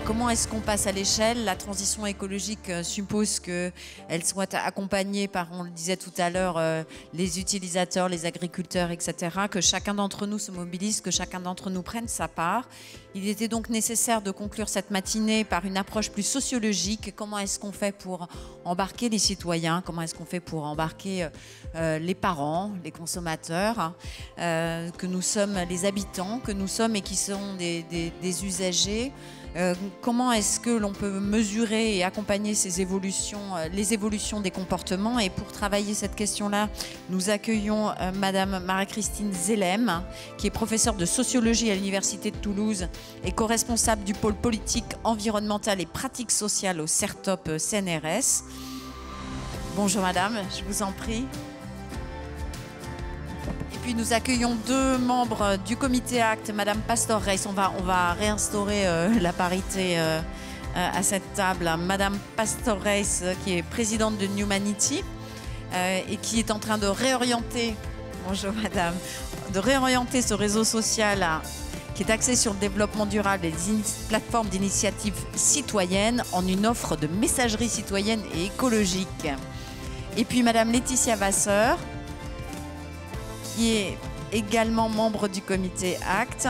comment est-ce qu'on passe à l'échelle? La transition écologique suppose qu'elle soit accompagnée par, on le disait tout à l'heure, les utilisateurs, les agriculteurs, etc., que chacun d'entre nous se mobilise, que chacun d'entre nous prenne sa part. Il était donc nécessaire de conclure cette matinée par une approche plus sociologique. Comment est-ce qu'on fait pour embarquer les citoyens? Comment est-ce qu'on fait pour embarquer les parents, les consommateurs, que nous sommes les habitants, que nous sommes et qui sont des usagers? Comment est-ce que l'on peut mesurer et accompagner ces évolutions, les évolutions des comportements? Et pour travailler cette question-là, nous accueillons Madame Marie-Christine Zelem, qui est professeure de sociologie à l'Université de Toulouse et co-responsable du pôle politique, environnemental et pratiques sociales au CERTOP CNRS. Bonjour Madame, je vous en prie. Et puis nous accueillons deux membres du comité ACT, Madame Pastor-Reiss. On va réinstaurer la parité à cette table. Madame Pastor-Reiss, qui est présidente de Newmanity et qui est en train de réorienter, bonjour Madame, de réorienter ce réseau social qui est axé sur le développement durable et les plateformes d'initiatives citoyennes en une offre de messagerie citoyenne et écologique. Et puis Madame Laetitia Vasseur, qui est également membre du comité ACT,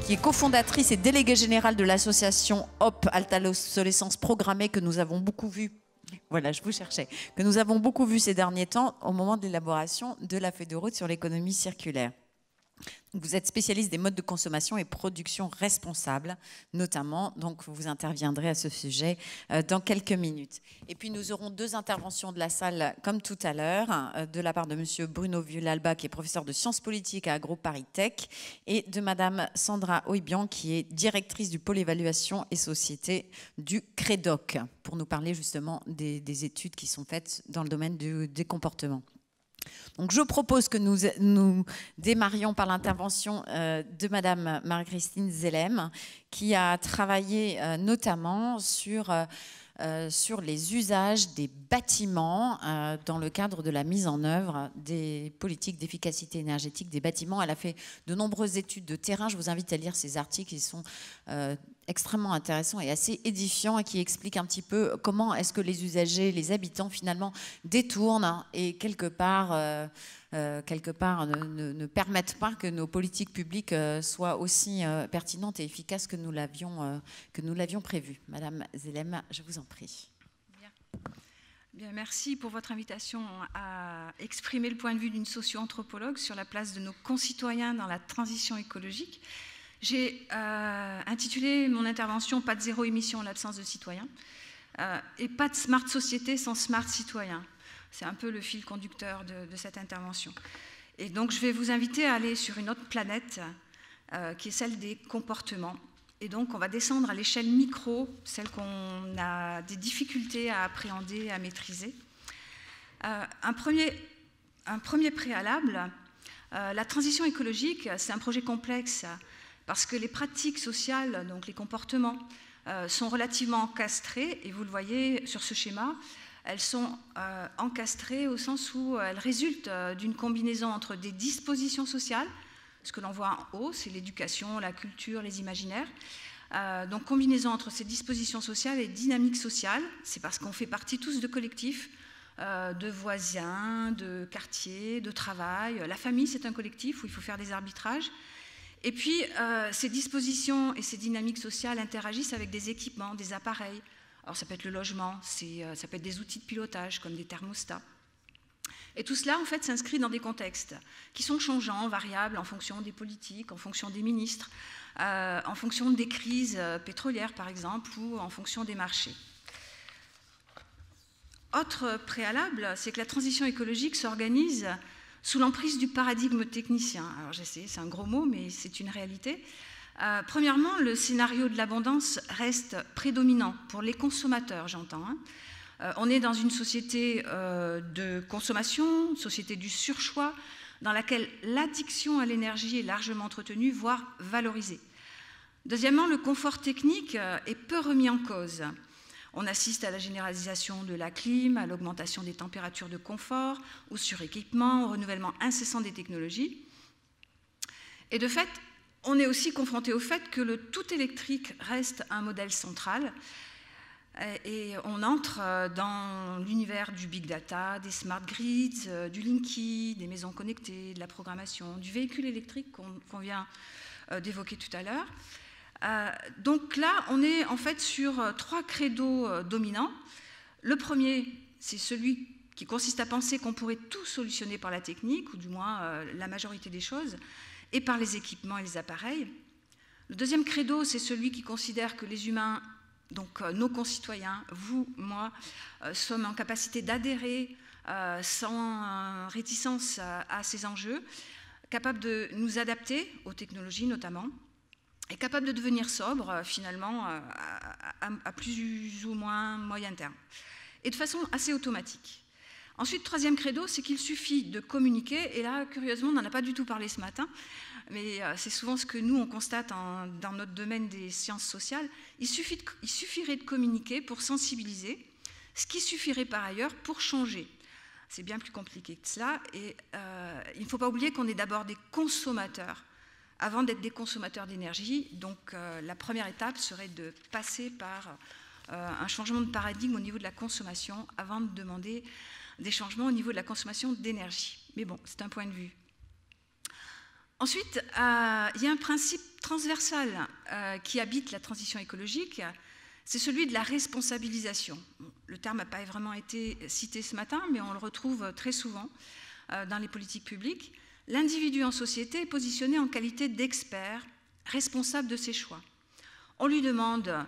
qui est cofondatrice et déléguée générale de l'association HOP, Halte l'obsolescence programmée, que nous avons beaucoup vu. Voilà, je vous cherchais. Que nous avons beaucoup vu ces derniers temps au moment de l'élaboration de la feuille de route sur l'économie circulaire. Vous êtes spécialiste des modes de consommation et production responsables, notamment, donc vous interviendrez à ce sujet dans quelques minutes. Et puis nous aurons deux interventions de la salle, comme tout à l'heure, de la part de monsieur Bruno Villalba, qui est professeur de sciences politiques à AgroParisTech, et de madame Sandra Oibian, qui est directrice du pôle évaluation et société du CREDOC, pour nous parler justement des études qui sont faites dans le domaine des comportements. Donc je propose que nous démarrions par l'intervention de Madame Marie-Christine Zelem, qui a travaillé notamment sur les usages des bâtiments dans le cadre de la mise en œuvre des politiques d'efficacité énergétique des bâtiments. Elle a fait de nombreuses études de terrain. Je vous invite à lire ces articles qui sont extrêmement intéressants et assez édifiants et qui expliquent un petit peu comment est-ce que les usagers, les habitants finalement détournent et quelque part ne permettent pas que nos politiques publiques soient aussi pertinentes et efficaces que nous l'avions prévu. Madame Zelem, je vous en prie. Bien, merci pour votre invitation à exprimer le point de vue d'une socio-anthropologue sur la place de nos concitoyens dans la transition écologique. J'ai intitulé mon intervention « Pas de zéro émission en l'absence de citoyens » et « Pas de smart société sans smart citoyens ». C'est un peu le fil conducteur de cette intervention. Et donc, je vais vous inviter à aller sur une autre planète qui est celle des comportements. Et donc, on va descendre à l'échelle micro, celle qu'on a des difficultés à appréhender, à maîtriser. Un premier préalable, la transition écologique, c'est un projet complexe parce que les pratiques sociales, donc les comportements, sont relativement encastrés. Et vous le voyez sur ce schéma, elles sont encastrées au sens où elles résultent d'une combinaison entre des dispositions sociales. Ce que l'on voit en haut, c'est l'éducation, la culture, les imaginaires. Donc, combinaison entre ces dispositions sociales et dynamiques sociales. C'est parce qu'on fait partie tous de collectifs, de voisins, de quartiers, de travail. La famille, c'est un collectif où il faut faire des arbitrages. Et puis, ces dispositions et ces dynamiques sociales interagissent avec des équipements, des appareils. Alors, ça peut être le logement, ça peut être des outils de pilotage comme des thermostats. Et tout cela, en fait, s'inscrit dans des contextes qui sont changeants, variables, en fonction des politiques, en fonction des ministres, en fonction des crises pétrolières, par exemple, ou en fonction des marchés. Autre préalable, c'est que la transition écologique s'organise sous l'emprise du paradigme technicien. Alors, j'essaie, c'est un gros mot, mais c'est une réalité. Premièrement, le scénario de l'abondance reste prédominant pour les consommateurs, j'entends. On est dans une société de consommation, une société du surchoix, dans laquelle l'addiction à l'énergie est largement entretenue, voire valorisée. Deuxièmement, le confort technique est peu remis en cause. On assiste à la généralisation de la clim, à l'augmentation des températures de confort, au suréquipement, au renouvellement incessant des technologies. Et de fait, on est aussi confronté au fait que le tout électrique reste un modèle central et on entre dans l'univers du big data, des smart grids, du Linky, des maisons connectées, de la programmation, du véhicule électrique qu'on vient d'évoquer tout à l'heure. Donc là, on est en fait sur 3 credos dominants. Le premier, c'est celui qui consiste à penser qu'on pourrait tout solutionner par la technique, ou du moins la majorité des choses, et par les équipements et les appareils. Le deuxième credo, c'est celui qui considère que les humains, donc nos concitoyens, vous, moi, sommes en capacité d'adhérer sans réticence à ces enjeux, capables de nous adapter aux technologies notamment, et capables de devenir sobres finalement à plus ou moins moyen terme, et de façon assez automatique. Ensuite, troisième credo, c'est qu'il suffit de communiquer, et là, curieusement, on n'en a pas du tout parlé ce matin, mais c'est souvent ce que nous, on constate dans notre domaine des sciences sociales. Il suffirait de communiquer pour sensibiliser, ce qui suffirait par ailleurs pour changer. C'est bien plus compliqué que cela, et il ne faut pas oublier qu'on est d'abord des consommateurs, avant d'être des consommateurs d'énergie. Donc la première étape serait de passer par un changement de paradigme au niveau de la consommation, avant de demander des changements au niveau de la consommation d'énergie. Mais bon, c'est un point de vue. Ensuite, il y a un principe transversal qui habite la transition écologique, c'est celui de la responsabilisation. Bon, le terme n'a pas vraiment été cité ce matin, mais on le retrouve très souvent dans les politiques publiques. L'individu en société est positionné en qualité d'expert, responsable de ses choix. On lui demande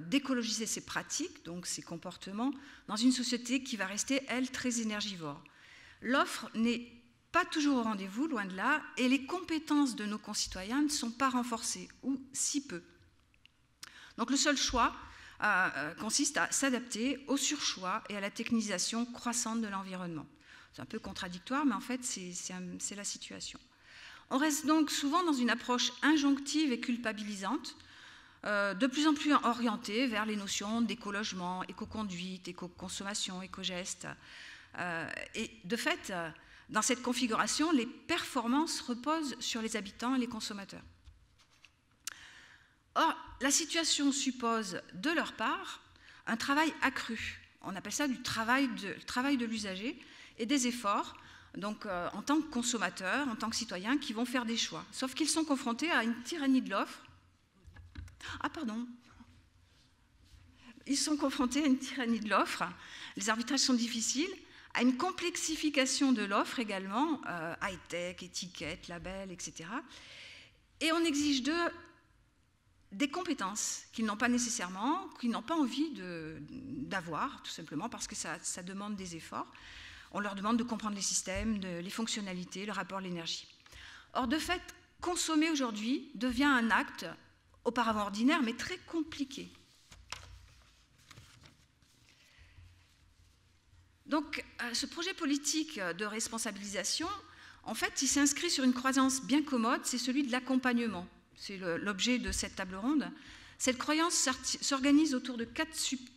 d'écologiser ses pratiques, donc ses comportements, dans une société qui va rester, elle, très énergivore. L'offre n'est pas toujours au rendez-vous, loin de là, et les compétences de nos concitoyens ne sont pas renforcées, ou si peu. Donc le seul choix consiste à s'adapter au surchoix et à la technisation croissante de l'environnement. C'est un peu contradictoire, mais en fait, c'est la situation. On reste donc souvent dans une approche injonctive et culpabilisante, de plus en plus orientée vers les notions d'éco-logement, éco-conduite, éco-consommation, éco-geste. Et de fait, dans cette configuration, les performances reposent sur les habitants et les consommateurs. Or, la situation suppose de leur part un travail accru. On appelle ça du travail de l'usager et des efforts, donc en tant que consommateurs, en tant que citoyens, qui vont faire des choix. Sauf qu'ils sont confrontés à une tyrannie de l'offre. Ah, pardon. Ils sont confrontés à une tyrannie de l'offre. Les arbitrages sont difficiles, à une complexification de l'offre également, high-tech, étiquettes, labels, etc. Et on exige d'eux des compétences qu'ils n'ont pas nécessairement, qu'ils n'ont pas envie d'avoir, tout simplement parce que ça demande des efforts. On leur demande de comprendre les systèmes, les fonctionnalités, le rapport à l'énergie. Or, de fait, consommer aujourd'hui devient un acte auparavant ordinaire, mais très compliqué. Donc, ce projet politique de responsabilisation, en fait, il s'inscrit sur une croyance bien commode, c'est celui de l'accompagnement. C'est l'objet de cette table ronde. Cette croyance s'organise autour de 4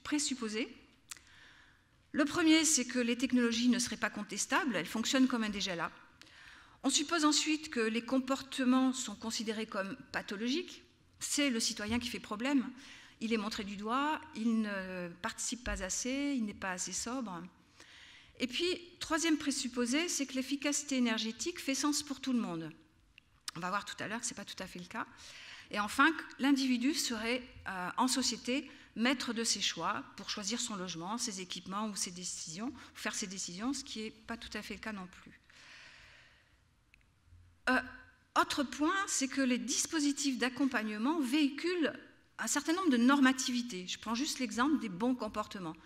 présupposés. Le premier, c'est que les technologies ne seraient pas contestables, elles fonctionnent comme un déjà là. On suppose ensuite que les comportements sont considérés comme pathologiques. C'est le citoyen qui fait problème. Il est montré du doigt, il ne participe pas assez, il n'est pas assez sobre. Et puis, troisième présupposé, c'est que l'efficacité énergétique fait sens pour tout le monde. On va voir tout à l'heure que ce n'est pas tout à fait le cas. Et enfin, l'individu serait en société maître de ses choix pour choisir son logement, ses équipements ou ses décisions, faire ses décisions, ce qui n'est pas tout à fait le cas non plus. Autre point, c'est que les dispositifs d'accompagnement véhiculent un certain nombre de normativités. Je prends juste l'exemple des bons comportements.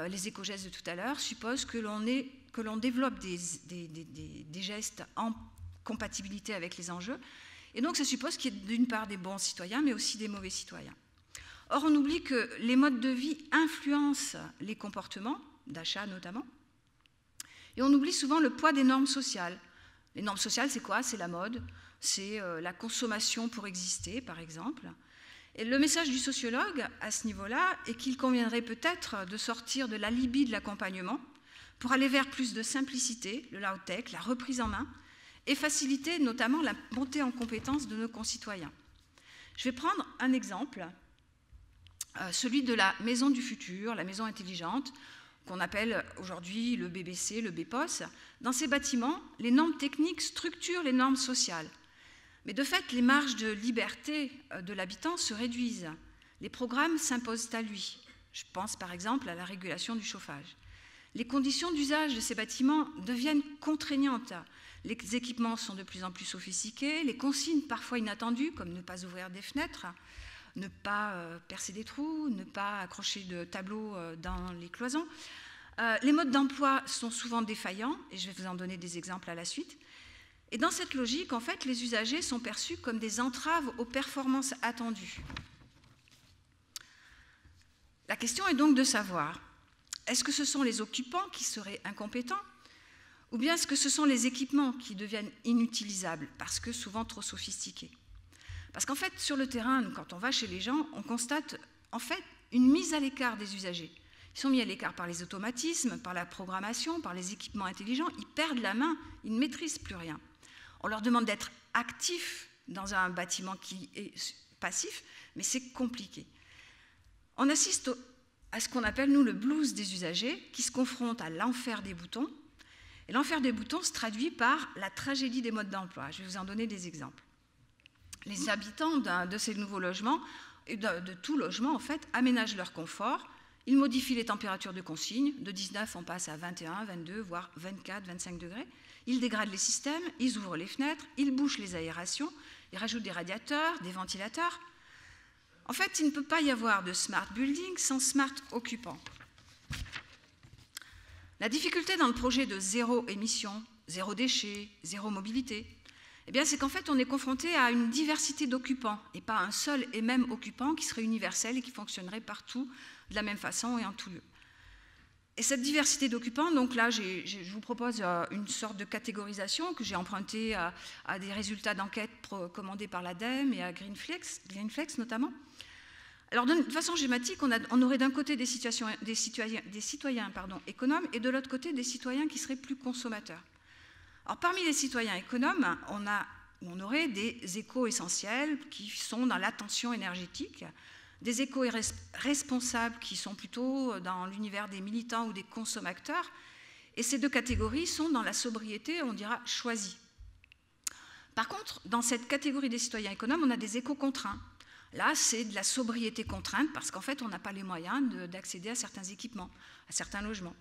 Les éco-gestes de tout à l'heure supposent que l'on développe des gestes en compatibilité avec les enjeux. Et donc, ça suppose qu'il y ait d'une part des bons citoyens, mais aussi des mauvais citoyens. Or, on oublie que les modes de vie influencent les comportements, d'achat notamment, et on oublie souvent le poids des normes sociales. Les normes sociales, c'est quoi? C'est la mode, c'est la consommation pour exister, par exemple. Et le message du sociologue, à ce niveau-là, est qu'il conviendrait peut-être de sortir de l'alibi de l'accompagnement pour aller vers plus de simplicité, le low-tech, la reprise en main, et faciliter notamment la montée en compétence de nos concitoyens. Je vais prendre un exemple, celui de la maison du futur, la maison intelligente, qu'on appelle aujourd'hui le BBC, le BPOS. Dans ces bâtiments, les normes techniques structurent les normes sociales. Mais de fait, les marges de liberté de l'habitant se réduisent. Les programmes s'imposent à lui. Je pense par exemple à la régulation du chauffage. Les conditions d'usage de ces bâtiments deviennent contraignantes. Les équipements sont de plus en plus sophistiqués, les consignes parfois inattendues, comme ne pas ouvrir des fenêtres, ne pas percer des trous, ne pas accrocher de tableaux dans les cloisons. Les modes d'emploi sont souvent défaillants, et je vais vous en donner des exemples à la suite. Et dans cette logique, en fait, les usagers sont perçus comme des entraves aux performances attendues. La question est donc de savoir, est-ce que ce sont les occupants qui seraient incompétents, ou bien est-ce que ce sont les équipements qui deviennent inutilisables, parce que souvent trop sophistiqués? Parce qu'en fait, sur le terrain, quand on va chez les gens, on constate en fait une mise à l'écart des usagers. Ils sont mis à l'écart par les automatismes, par la programmation, par les équipements intelligents. Ils perdent la main, ils ne maîtrisent plus rien. On leur demande d'être actifs dans un bâtiment qui est passif, mais c'est compliqué. On assiste à ce qu'on appelle, nous, le blues des usagers, qui se confrontent à l'enfer des boutons. Et l'enfer des boutons se traduit par la tragédie des modes d'emploi. Je vais vous en donner des exemples. Les habitants de ces nouveaux logements, et de tout logement en fait, aménagent leur confort, ils modifient les températures de consigne, de 19 on passe à 21, 22, voire 24, 25 degrés, ils dégradent les systèmes, ils ouvrent les fenêtres, ils bouchent les aérations, ils rajoutent des radiateurs, des ventilateurs. En fait, il ne peut pas y avoir de smart building sans smart occupant. La difficulté dans le projet de zéro émission, zéro déchet, zéro mobilité, eh bien, c'est qu'en fait, on est confronté à une diversité d'occupants et pas un seul et même occupant qui serait universel et qui fonctionnerait partout de la même façon et en tout lieu. Et cette diversité d'occupants, donc là, je vous propose une sorte de catégorisation que j'ai empruntée à des résultats d'enquête commandés par l'ADEME et à Greenflex notamment. Alors, de façon schématique, on aurait d'un côté des citoyens économes et de l'autre côté des citoyens qui seraient plus consommateurs. Alors, parmi les citoyens économes, on aurait des échos essentiels qui sont dans l'attention énergétique, des échos responsables qui sont plutôt dans l'univers des militants ou des consommateurs, et ces deux catégories sont dans la sobriété, on dira, choisie. Par contre, dans cette catégorie des citoyens économes, on a des échos contraints. Là, c'est de la sobriété contrainte parce qu'en fait, on n'a pas les moyens d'accéder à certains équipements, à certains logements.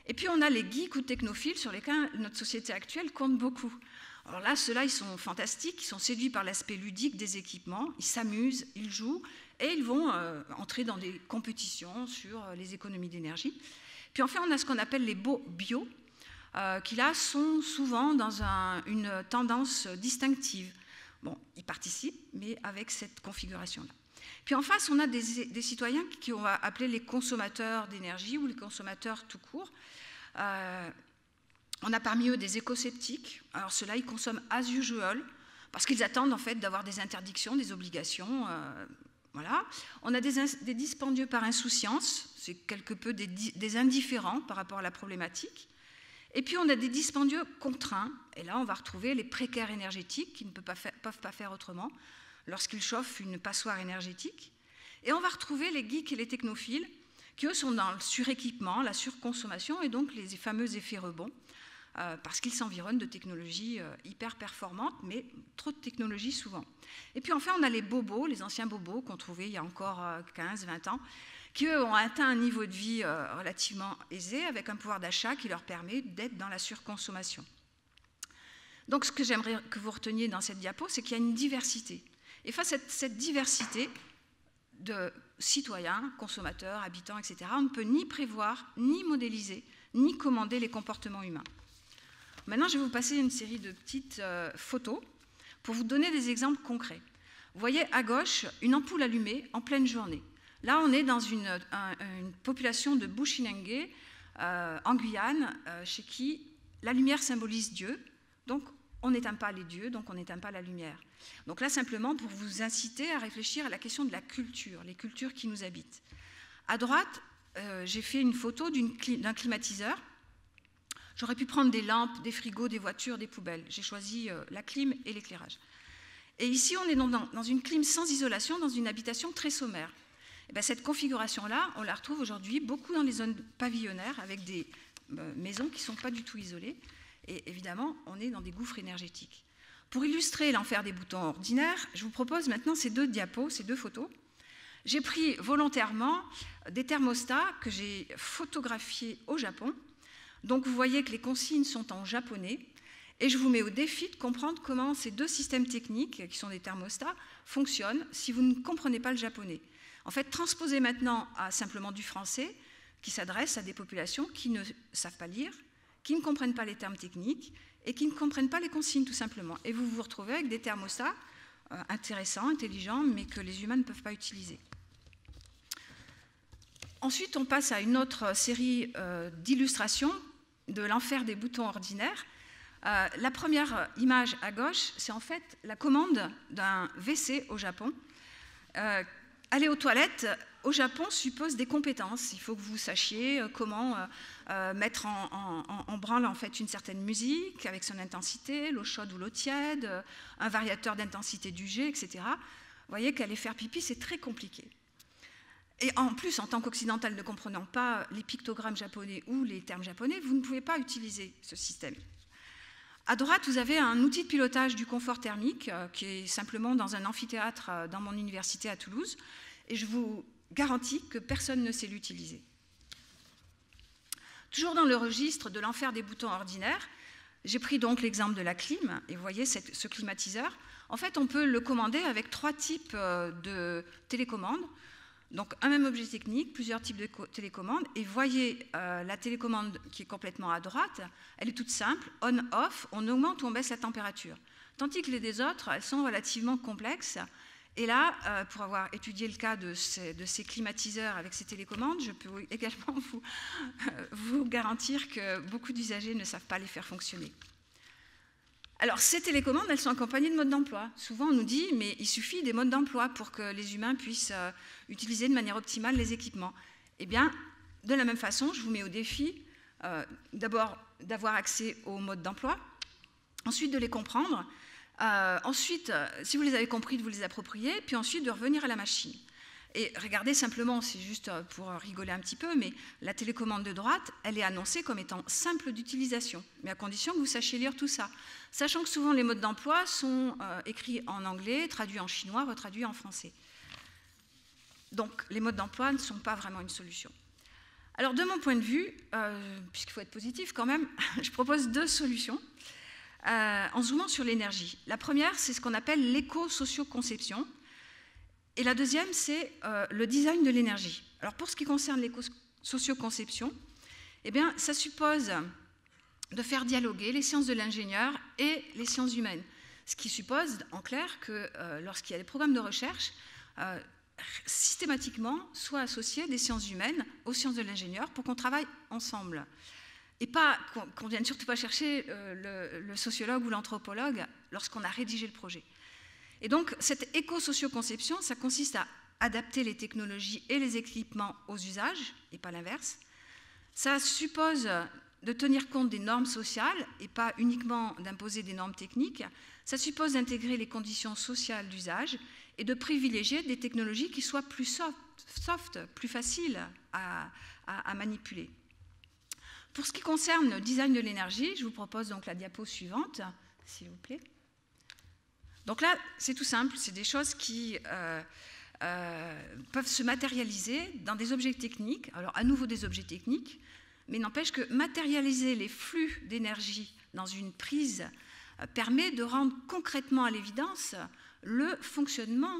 Et puis, on a les geeks ou technophiles sur lesquels notre société actuelle compte beaucoup. Alors là, ceux-là, ils sont fantastiques, ils sont séduits par l'aspect ludique des équipements, ils s'amusent, ils jouent, et ils vont entrer dans des compétitions sur les économies d'énergie. Puis enfin, on a ce qu'on appelle les beaux bio, qui là sont souvent dans une tendance distinctive. Bon, ils participent, mais avec cette configuration-là. Puis en face, on a des citoyens qu'on va appeler les consommateurs d'énergie ou les consommateurs tout court. On a parmi eux des éco-sceptiques. Alors ceux-là, ils consomment as usual, parce qu'ils attendent en fait d'avoir des interdictions, des obligations. Voilà. On a des dispendieux par insouciance, c'est quelque peu des indifférents par rapport à la problématique. Et puis on a des dispendieux contraints, et là on va retrouver les précaires énergétiques qui ne peuvent pas faire autrement lorsqu'ils chauffent une passoire énergétique. Et on va retrouver les geeks et les technophiles qui eux sont dans le suréquipement, la surconsommation et donc les fameux effets rebonds, parce qu'ils s'environnent de technologies hyper performantes, mais trop de technologies souvent. Et puis enfin on a les bobos, les anciens bobos qu'on trouvait il y a encore 15-20 ans, qui eux ont atteint un niveau de vie relativement aisé, avec un pouvoir d'achat qui leur permet d'être dans la surconsommation. Donc ce que j'aimerais que vous reteniez dans cette diapo, c'est qu'il y a une diversité. Et face à cette diversité de citoyens, consommateurs, habitants, etc., on ne peut ni prévoir, ni modéliser, ni commander les comportements humains. Maintenant, je vais vous passer une série de petites photos pour vous donner des exemples concrets. Vous voyez à gauche une ampoule allumée en pleine journée. Là, on est dans une population de Bushinengue en Guyane, chez qui la lumière symbolise Dieu. Donc, on n'éteint pas les dieux, donc on n'éteint pas la lumière. Donc là, simplement pour vous inciter à réfléchir à la question de la culture, les cultures qui nous habitent. À droite, j'ai fait une photo d'un climatiseur. J'aurais pu prendre des lampes, des frigos, des voitures, des poubelles. J'ai choisi la clim et l'éclairage. Et ici, on est dans une clim sans isolation, dans une habitation très sommaire. Et bien, cette configuration-là, on la retrouve aujourd'hui beaucoup dans les zones pavillonnaires, avec des maisons qui ne sont pas du tout isolées. Et évidemment, on est dans des gouffres énergétiques. Pour illustrer l'enfer des boutons ordinaires, je vous propose maintenant ces deux diapos, ces deux photos. J'ai pris volontairement des thermostats que j'ai photographiés au Japon. Donc, vous voyez que les consignes sont en japonais. Et je vous mets au défi de comprendre comment ces deux systèmes techniques, qui sont des thermostats, fonctionnent si vous ne comprenez pas le japonais. En fait, transposez maintenant à simplement du français, qui s'adresse à des populations qui ne savent pas lire, qui ne comprennent pas les termes techniques et qui ne comprennent pas les consignes, tout simplement. Et vous vous retrouvez avec des thermostats intéressants, intelligents, mais que les humains ne peuvent pas utiliser. Ensuite, on passe à une autre série d'illustrations de l'enfer des boutons ordinaires. La première image à gauche, c'est en fait la commande d'un WC au Japon. Aller aux toilettes au Japon suppose des compétences. Il faut que vous sachiez comment mettre en branle en fait une certaine musique avec son intensité, l'eau chaude ou l'eau tiède, un variateur d'intensité du jet, etc. Vous voyez qu'aller faire pipi, c'est très compliqué. Et en plus, en tant qu'occidental ne comprenant pas les pictogrammes japonais ou les termes japonais, vous ne pouvez pas utiliser ce système. À droite, vous avez un outil de pilotage du confort thermique qui est simplement dans un amphithéâtre dans mon université à Toulouse. Et je vous garantis que personne ne sait l'utiliser. Toujours dans le registre de l'enfer des boutons ordinaires, j'ai pris donc l'exemple de la clim. Et vous voyez ce climatiseur. En fait, on peut le commander avec 3 types de télécommandes. Donc, un même objet technique, plusieurs types de télécommandes. Et voyez la télécommande qui est complètement à droite, elle est toute simple, on-off, on augmente ou on baisse la température. Tandis que les des autres, elles sont relativement complexes. Et là, pour avoir étudié le cas de ces climatiseurs avec ces télécommandes, je peux également vous garantir que beaucoup d'usagers ne savent pas les faire fonctionner. Alors, ces télécommandes, elles sont accompagnées de modes d'emploi. Souvent, on nous dit, mais il suffit des modes d'emploi pour que les humains puissent utiliser de manière optimale les équipements. Eh bien, de la même façon, je vous mets au défi, d'abord, d'avoir accès aux modes d'emploi, ensuite de les comprendre, ensuite, si vous les avez compris, de vous les approprier, puis ensuite de revenir à la machine. Et regardez simplement, c'est juste pour rigoler un petit peu, mais la télécommande de droite, elle est annoncée comme étant simple d'utilisation, mais à condition que vous sachiez lire tout ça. Sachant que souvent les modes d'emploi sont écrits en anglais, traduits en chinois, retraduits en français. Donc les modes d'emploi ne sont pas vraiment une solution. Alors de mon point de vue, puisqu'il faut être positif quand même, je propose 2 solutions en zoomant sur l'énergie. La première, c'est ce qu'on appelle l'éco-socio-conception. Et la deuxième, c'est le design de l'énergie. Alors pour ce qui concerne l'éco-socio-conception, eh bien, ça suppose de faire dialoguer les sciences de l'ingénieur et les sciences humaines. Ce qui suppose, en clair, que lorsqu'il y a des programmes de recherche, systématiquement soient associées des sciences humaines aux sciences de l'ingénieur pour qu'on travaille ensemble. Et pas qu'on vienne surtout pas chercher le sociologue ou l'anthropologue lorsqu'on a rédigé le projet. Et donc, cette éco-socio-conception, ça consiste à adapter les technologies et les équipements aux usages, et pas l'inverse. Ça suppose de tenir compte des normes sociales, et pas uniquement d'imposer des normes techniques. Ça suppose d'intégrer les conditions sociales d'usage et de privilégier des technologies qui soient plus soft, plus faciles à manipuler. Pour ce qui concerne le design de l'énergie, je vous propose donc la diapo suivante, s'il vous plaît. Donc là, c'est tout simple, c'est des choses qui peuvent se matérialiser dans des objets techniques, alors à nouveau des objets techniques, mais n'empêche que matérialiser les flux d'énergie dans une prise permet de rendre concrètement à l'évidence le fonctionnement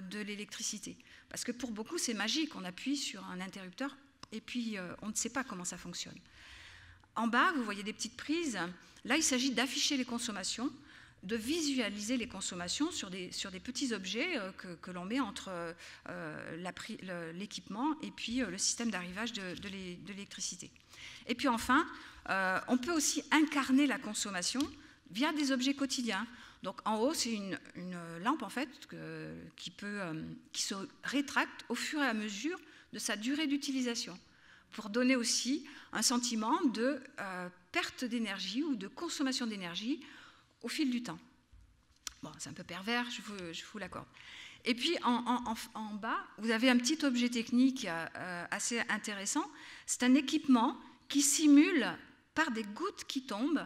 de l'électricité. Parce que pour beaucoup, c'est magique, on appuie sur un interrupteur et puis on ne sait pas comment ça fonctionne. En bas, vous voyez des petites prises. Là, il s'agit d'afficher les consommations, de visualiser les consommations sur des petits objets que l'on met entre l'équipement et puis le système d'arrivage de l'électricité. Et puis enfin, on peut aussi incarner la consommation via des objets quotidiens. Donc en haut, c'est une lampe en fait qui se rétracte au fur et à mesure de sa durée d'utilisation. pour donner aussi un sentiment de perte d'énergie ou de consommation d'énergie au fil du temps. Bon, c'est un peu pervers, je vous l'accorde. Et puis en bas, vous avez un petit objet technique assez intéressant. C'est un équipement qui simule, par des gouttes qui tombent,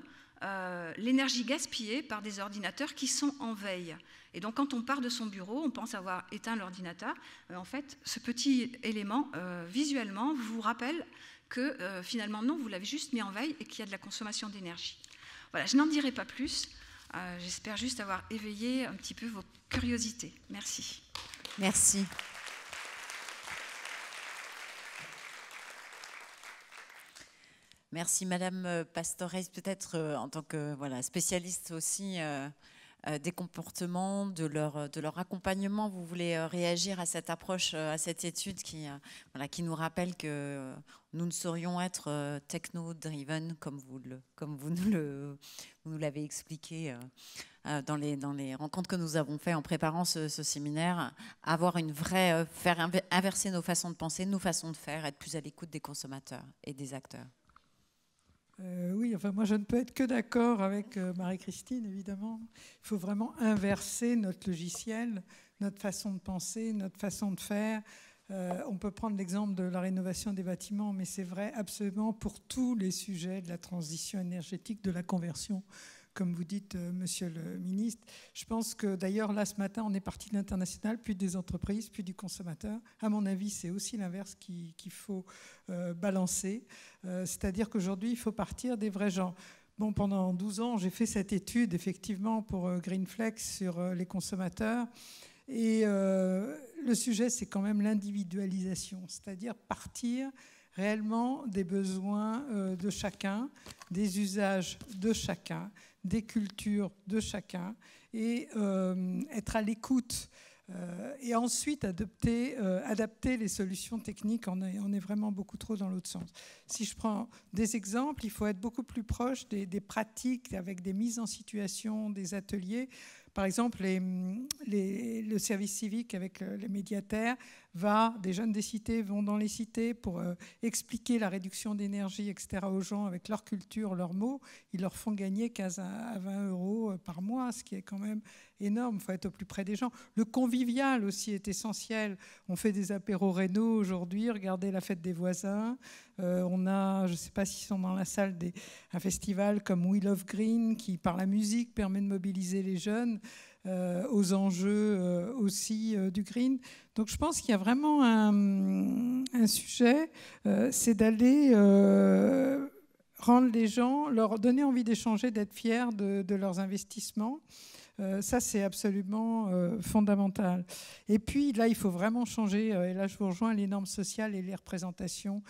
l'énergie gaspillée par des ordinateurs qui sont en veille. Et donc quand on part de son bureau, on pense avoir éteint l'ordinateur. En fait, ce petit élément, visuellement, vous rappelle que finalement non, vous l'avez juste mis en veille et qu'il y a de la consommation d'énergie. Voilà, je n'en dirai pas plus. J'espère juste avoir éveillé un petit peu vos curiosités. Merci. Merci. Merci Madame Pastoresse, peut-être en tant que spécialiste aussi des comportements, de leur accompagnement. Vous voulez réagir à cette approche, à cette étude qui nous rappelle que nous ne saurions être techno-driven comme vous nous l'avez expliqué dans les rencontres que nous avons faites en préparant ce séminaire, avoir une vraie, faire inverser nos façons de penser, nos façons de faire, être plus à l'écoute des consommateurs et des acteurs. Oui, enfin moi je ne peux être que d'accord avec Marie-Christine, évidemment. Il faut vraiment inverser notre logiciel, notre façon de penser, notre façon de faire. On peut prendre l'exemple de la rénovation des bâtiments, mais c'est vrai absolument pour tous les sujets de la transition énergétique, de la conversion, comme vous dites, monsieur le ministre. Je pense que d'ailleurs, là, ce matin, on est parti de l'international, puis des entreprises, puis du consommateur. À mon avis, c'est aussi l'inverse qu'il faut balancer. C'est-à-dire qu'aujourd'hui, il faut partir des vrais gens. Bon, pendant 12 ans, j'ai fait cette étude, effectivement, pour Greenflex sur les consommateurs. Et le sujet, c'est quand même l'individualisation, c'est-à-dire partir réellement des besoins de chacun, des usages de chacun, des cultures de chacun, et être à l'écoute. Et ensuite adapter les solutions techniques. On est vraiment beaucoup trop dans l'autre sens. Si je prends des exemples, il faut être beaucoup plus proche des pratiques avec des mises en situation, des ateliers. Par exemple, le service civique avec les médiataires des jeunes des cités vont dans les cités pour expliquer la réduction d'énergie, etc. aux gens avec leur culture, leurs mots. Ils leur font gagner 15 à 20 euros par mois, ce qui est quand même énorme. Il faut être au plus près des gens. Le convivial aussi est essentiel. On fait des apéros réno aujourd'hui. Regardez la fête des voisins. On a, je ne sais pas s'ils sont dans la salle, un festival comme We Love Green qui, par la musique, permet de mobiliser les jeunes aux enjeux aussi du green. Donc je pense qu'il y a vraiment un sujet, c'est d'aller rendre les gens, leur donner envie d'échanger, d'être fiers de leurs investissements. Ça, c'est absolument fondamental. Et puis, là, il faut vraiment changer, et là, je vous rejoins, les normes sociales et les représentations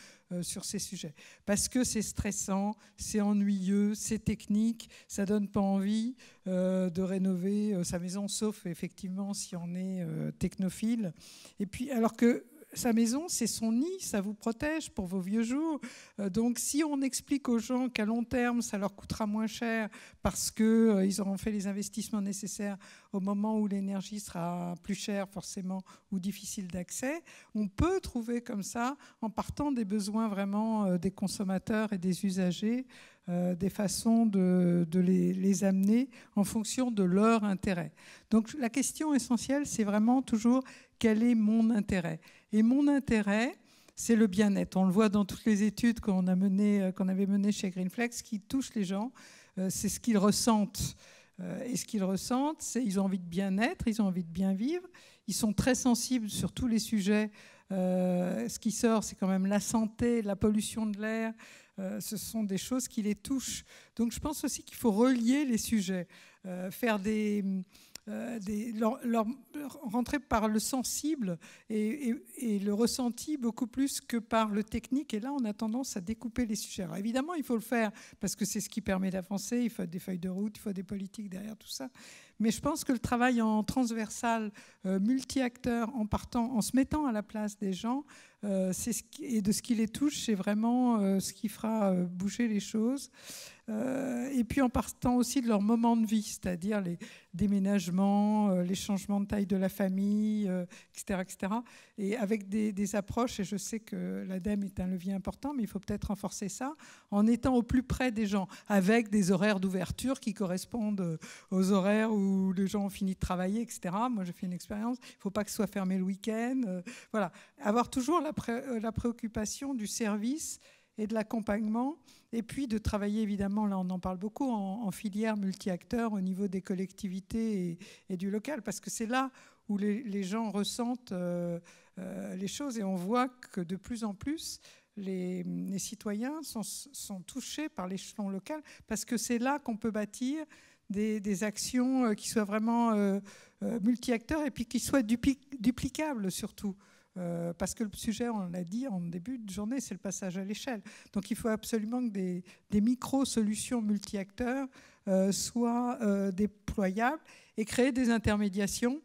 sur ces sujets. Parce que c'est stressant, c'est ennuyeux, c'est technique, ça ne donne pas envie de rénover sa maison, sauf effectivement si on est technophile. Et puis, alors que sa maison, c'est son nid, ça vous protège pour vos vieux jours. Donc, si on explique aux gens qu'à long terme, ça leur coûtera moins cher parce qu'ils auront fait les investissements nécessaires au moment où l'énergie sera plus chère forcément ou difficile d'accès, on peut trouver comme ça, en partant des besoins vraiment des consommateurs et des usagers, des façons de les amener en fonction de leur intérêt. Donc, la question essentielle, c'est vraiment toujours quel est mon intérêt ? Et mon intérêt, c'est le bien-être. On le voit dans toutes les études qu'on avait menées chez Greenflex, qui touchent les gens, c'est ce qu'ils ressentent. Et ce qu'ils ressentent, c'est qu'ils ont envie de bien-être, ils ont envie de bien vivre, ils sont très sensibles sur tous les sujets. Ce qui sort, c'est quand même la santé, la pollution de l'air. Ce sont des choses qui les touchent. Donc je pense aussi qu'il faut relier les sujets, faire rentrer par le sensible et le ressenti beaucoup plus que par le technique. Et là, on a tendance à découper les sujets. Alors, évidemment, il faut le faire parce que c'est ce qui permet d'avancer. Il faut des feuilles de route, il faut des politiques derrière tout ça. Mais je pense que le travail en transversal, multi-acteurs, en se mettant à la place des gens, et de ce qui les touche, c'est vraiment ce qui fera bouger les choses. Et puis en partant aussi de leur moment de vie, c'est-à-dire les déménagements, les changements de taille de la famille, etc., etc. Et avec des approches, et je sais que l'ADEME est un levier important, mais il faut peut-être renforcer ça, en étant au plus près des gens, avec des horaires d'ouverture qui correspondent aux horaires où les gens ont fini de travailler, etc. Moi, j'ai fait une expérience, il ne faut pas que ce soit fermé le week-end. Voilà. Avoir toujours la préoccupation du service et de l'accompagnement, et puis de travailler évidemment, là on en parle beaucoup, en filière multi-acteurs au niveau des collectivités et du local, parce que c'est là où les gens ressentent les choses, et on voit que de plus en plus les citoyens sont touchés par l'échelon local, parce que c'est là qu'on peut bâtir des actions qui soient vraiment multi-acteurs et puis qui soient duplicables surtout. Parce que le sujet, on l'a dit en début de journée, c'est le passage à l'échelle. Donc il faut absolument que des micro-solutions multi-acteurs soient déployables et créer des intermédiations.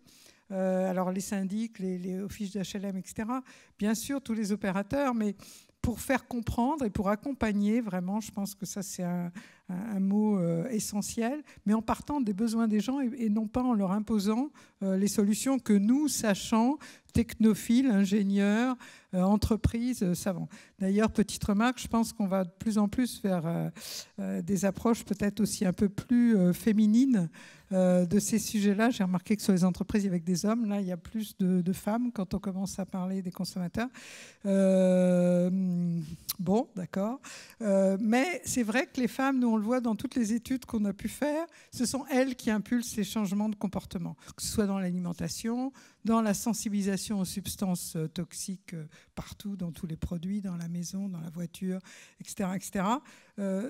Alors les syndics, les offices d'HLM, etc. Bien sûr, tous les opérateurs, mais pour faire comprendre et pour accompagner, vraiment, je pense que ça c'est un mot essentiel, mais en partant des besoins des gens et non pas en leur imposant les solutions que nous, sachants, technophiles, ingénieurs, entreprises, savants. D'ailleurs, petite remarque, je pense qu'on va de plus en plus vers des approches peut-être aussi un peu plus féminines de ces sujets-là. J'ai remarqué que sur les entreprises, avec des hommes, là, il y a plus de femmes quand on commence à parler des consommateurs. Bon, d'accord. Mais c'est vrai que les femmes, nous, on le voit dans toutes les études qu'on a pu faire, ce sont elles qui impulsent les changements de comportement, que ce soit dans l'alimentation, dans la sensibilisation aux substances toxiques partout, dans tous les produits, dans la maison, dans la voiture, etc. etc.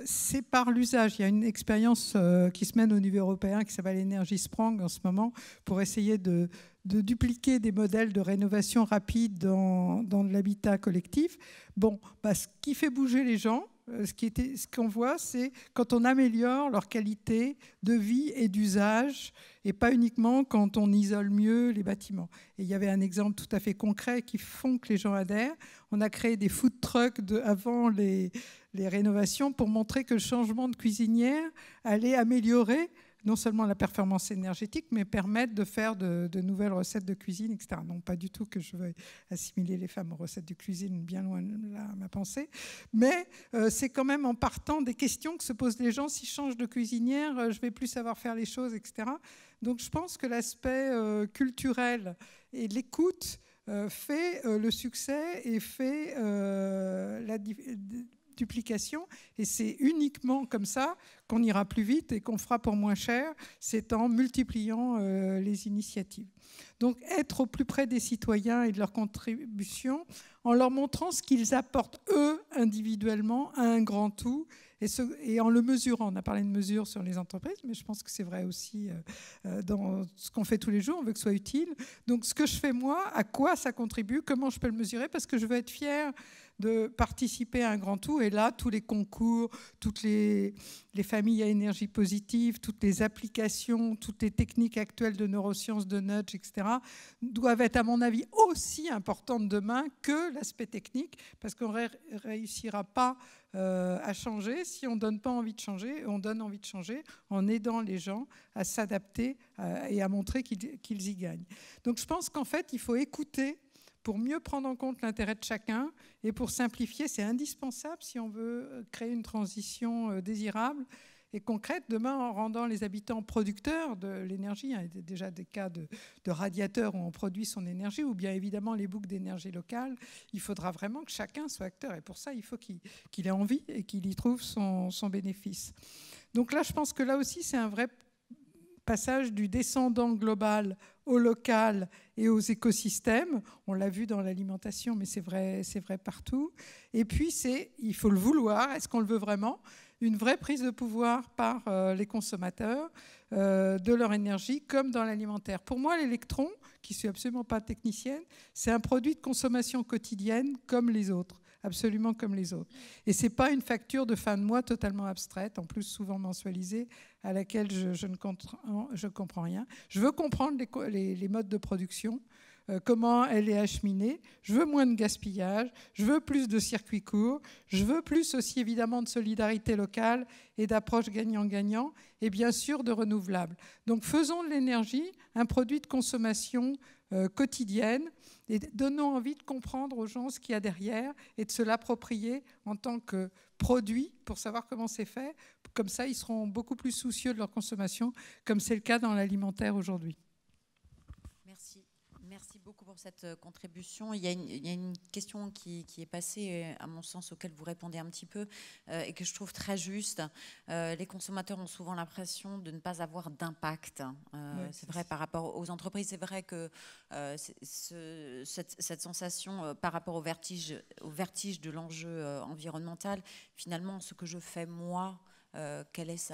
C'est par l'usage. Il y a une expérience qui se mène au niveau européen qui s'appelle Energy Sprong en ce moment pour essayer de dupliquer des modèles de rénovation rapide dans l'habitat collectif. Bon, ce qui fait bouger les gens, ce qu'on voit, c'est quand on améliore leur qualité de vie et d'usage, et pas uniquement quand on isole mieux les bâtiments. Et il y avait un exemple tout à fait concret qui font que les gens adhèrent. On a créé des food trucks avant les rénovations pour montrer que le changement de cuisinière allait améliorer non seulement la performance énergétique, mais permettre de faire de nouvelles recettes de cuisine, etc. Non, pas du tout que je veuille assimiler les femmes aux recettes de cuisine, bien loin de là ma pensée, mais c'est quand même en partant des questions que se posent les gens. Si je change de cuisinière, je vais plus savoir faire les choses, etc. Donc je pense que l'aspect culturel et l'écoute fait le succès et fait la duplication, et c'est uniquement comme ça qu'on ira plus vite et qu'on fera pour moins cher, c'est en multipliant les initiatives. Donc être au plus près des citoyens et de leurs contributions, en leur montrant ce qu'ils apportent eux individuellement à un grand tout, et en le mesurant. On a parlé de mesures sur les entreprises, mais je pense que c'est vrai aussi dans ce qu'on fait tous les jours, on veut que ce soit utile. Donc ce que je fais moi, à quoi ça contribue, comment je peux le mesurer, parce que je veux être fière de participer à un grand tout. Et là, tous les concours, toutes les familles à énergie positive, toutes les applications, toutes les techniques actuelles de neurosciences, de nudge, etc., doivent être, à mon avis, aussi importantes demain que l'aspect technique, parce qu'on ne réussira pas à changer si on ne donne pas envie de changer. On donne envie de changer en aidant les gens à s'adapter et à montrer qu'ils y gagnent. Donc je pense qu'en fait, il faut écouter pour mieux prendre en compte l'intérêt de chacun et pour simplifier. C'est indispensable si on veut créer une transition désirable et concrète demain, en rendant les habitants producteurs de l'énergie. Il y a déjà des cas de radiateurs où on produit son énergie, ou bien évidemment les boucles d'énergie locale. Il faudra vraiment que chacun soit acteur, et pour ça, il faut qu'il ait envie et qu'il y trouve son bénéfice. Donc là, je pense que là aussi, c'est un vrai passage du descendant global au local et aux écosystèmes. On l'a vu dans l'alimentation, mais c'est vrai partout. Et puis, il faut le vouloir. Est-ce qu'on le veut vraiment ? Une vraie prise de pouvoir par les consommateurs de leur énergie, comme dans l'alimentaire. Pour moi, l'électron, qui ne suis absolument pas technicienne, c'est un produit de consommation quotidienne comme les autres. absolument comme les autres. Et ce n'est pas une facture de fin de mois totalement abstraite, en plus souvent mensualisée, à laquelle je ne comprends rien. Je veux comprendre les modes de production, comment elle est acheminée. Je veux moins de gaspillage, je veux plus de circuits courts, je veux plus aussi évidemment de solidarité locale et d'approche gagnant-gagnant, et bien sûr de renouvelables. Donc faisons de l'énergie un produit de consommation quotidienne et donnons envie de comprendre aux gens ce qu'il y a derrière et de se l'approprier en tant que produit pour savoir comment c'est fait. Comme ça, ils seront beaucoup plus soucieux de leur consommation, comme c'est le cas dans l'alimentaire aujourd'hui. Merci. Merci beaucoup pour cette contribution. Il y a une question qui est passée, à mon sens, auquel vous répondez un petit peu et que je trouve très juste. Les consommateurs ont souvent l'impression de ne pas avoir d'impact. C'est vrai par rapport aux entreprises. C'est vrai que cette sensation par rapport au vertige de l'enjeu environnemental, finalement, ce que je fais moi, quelle est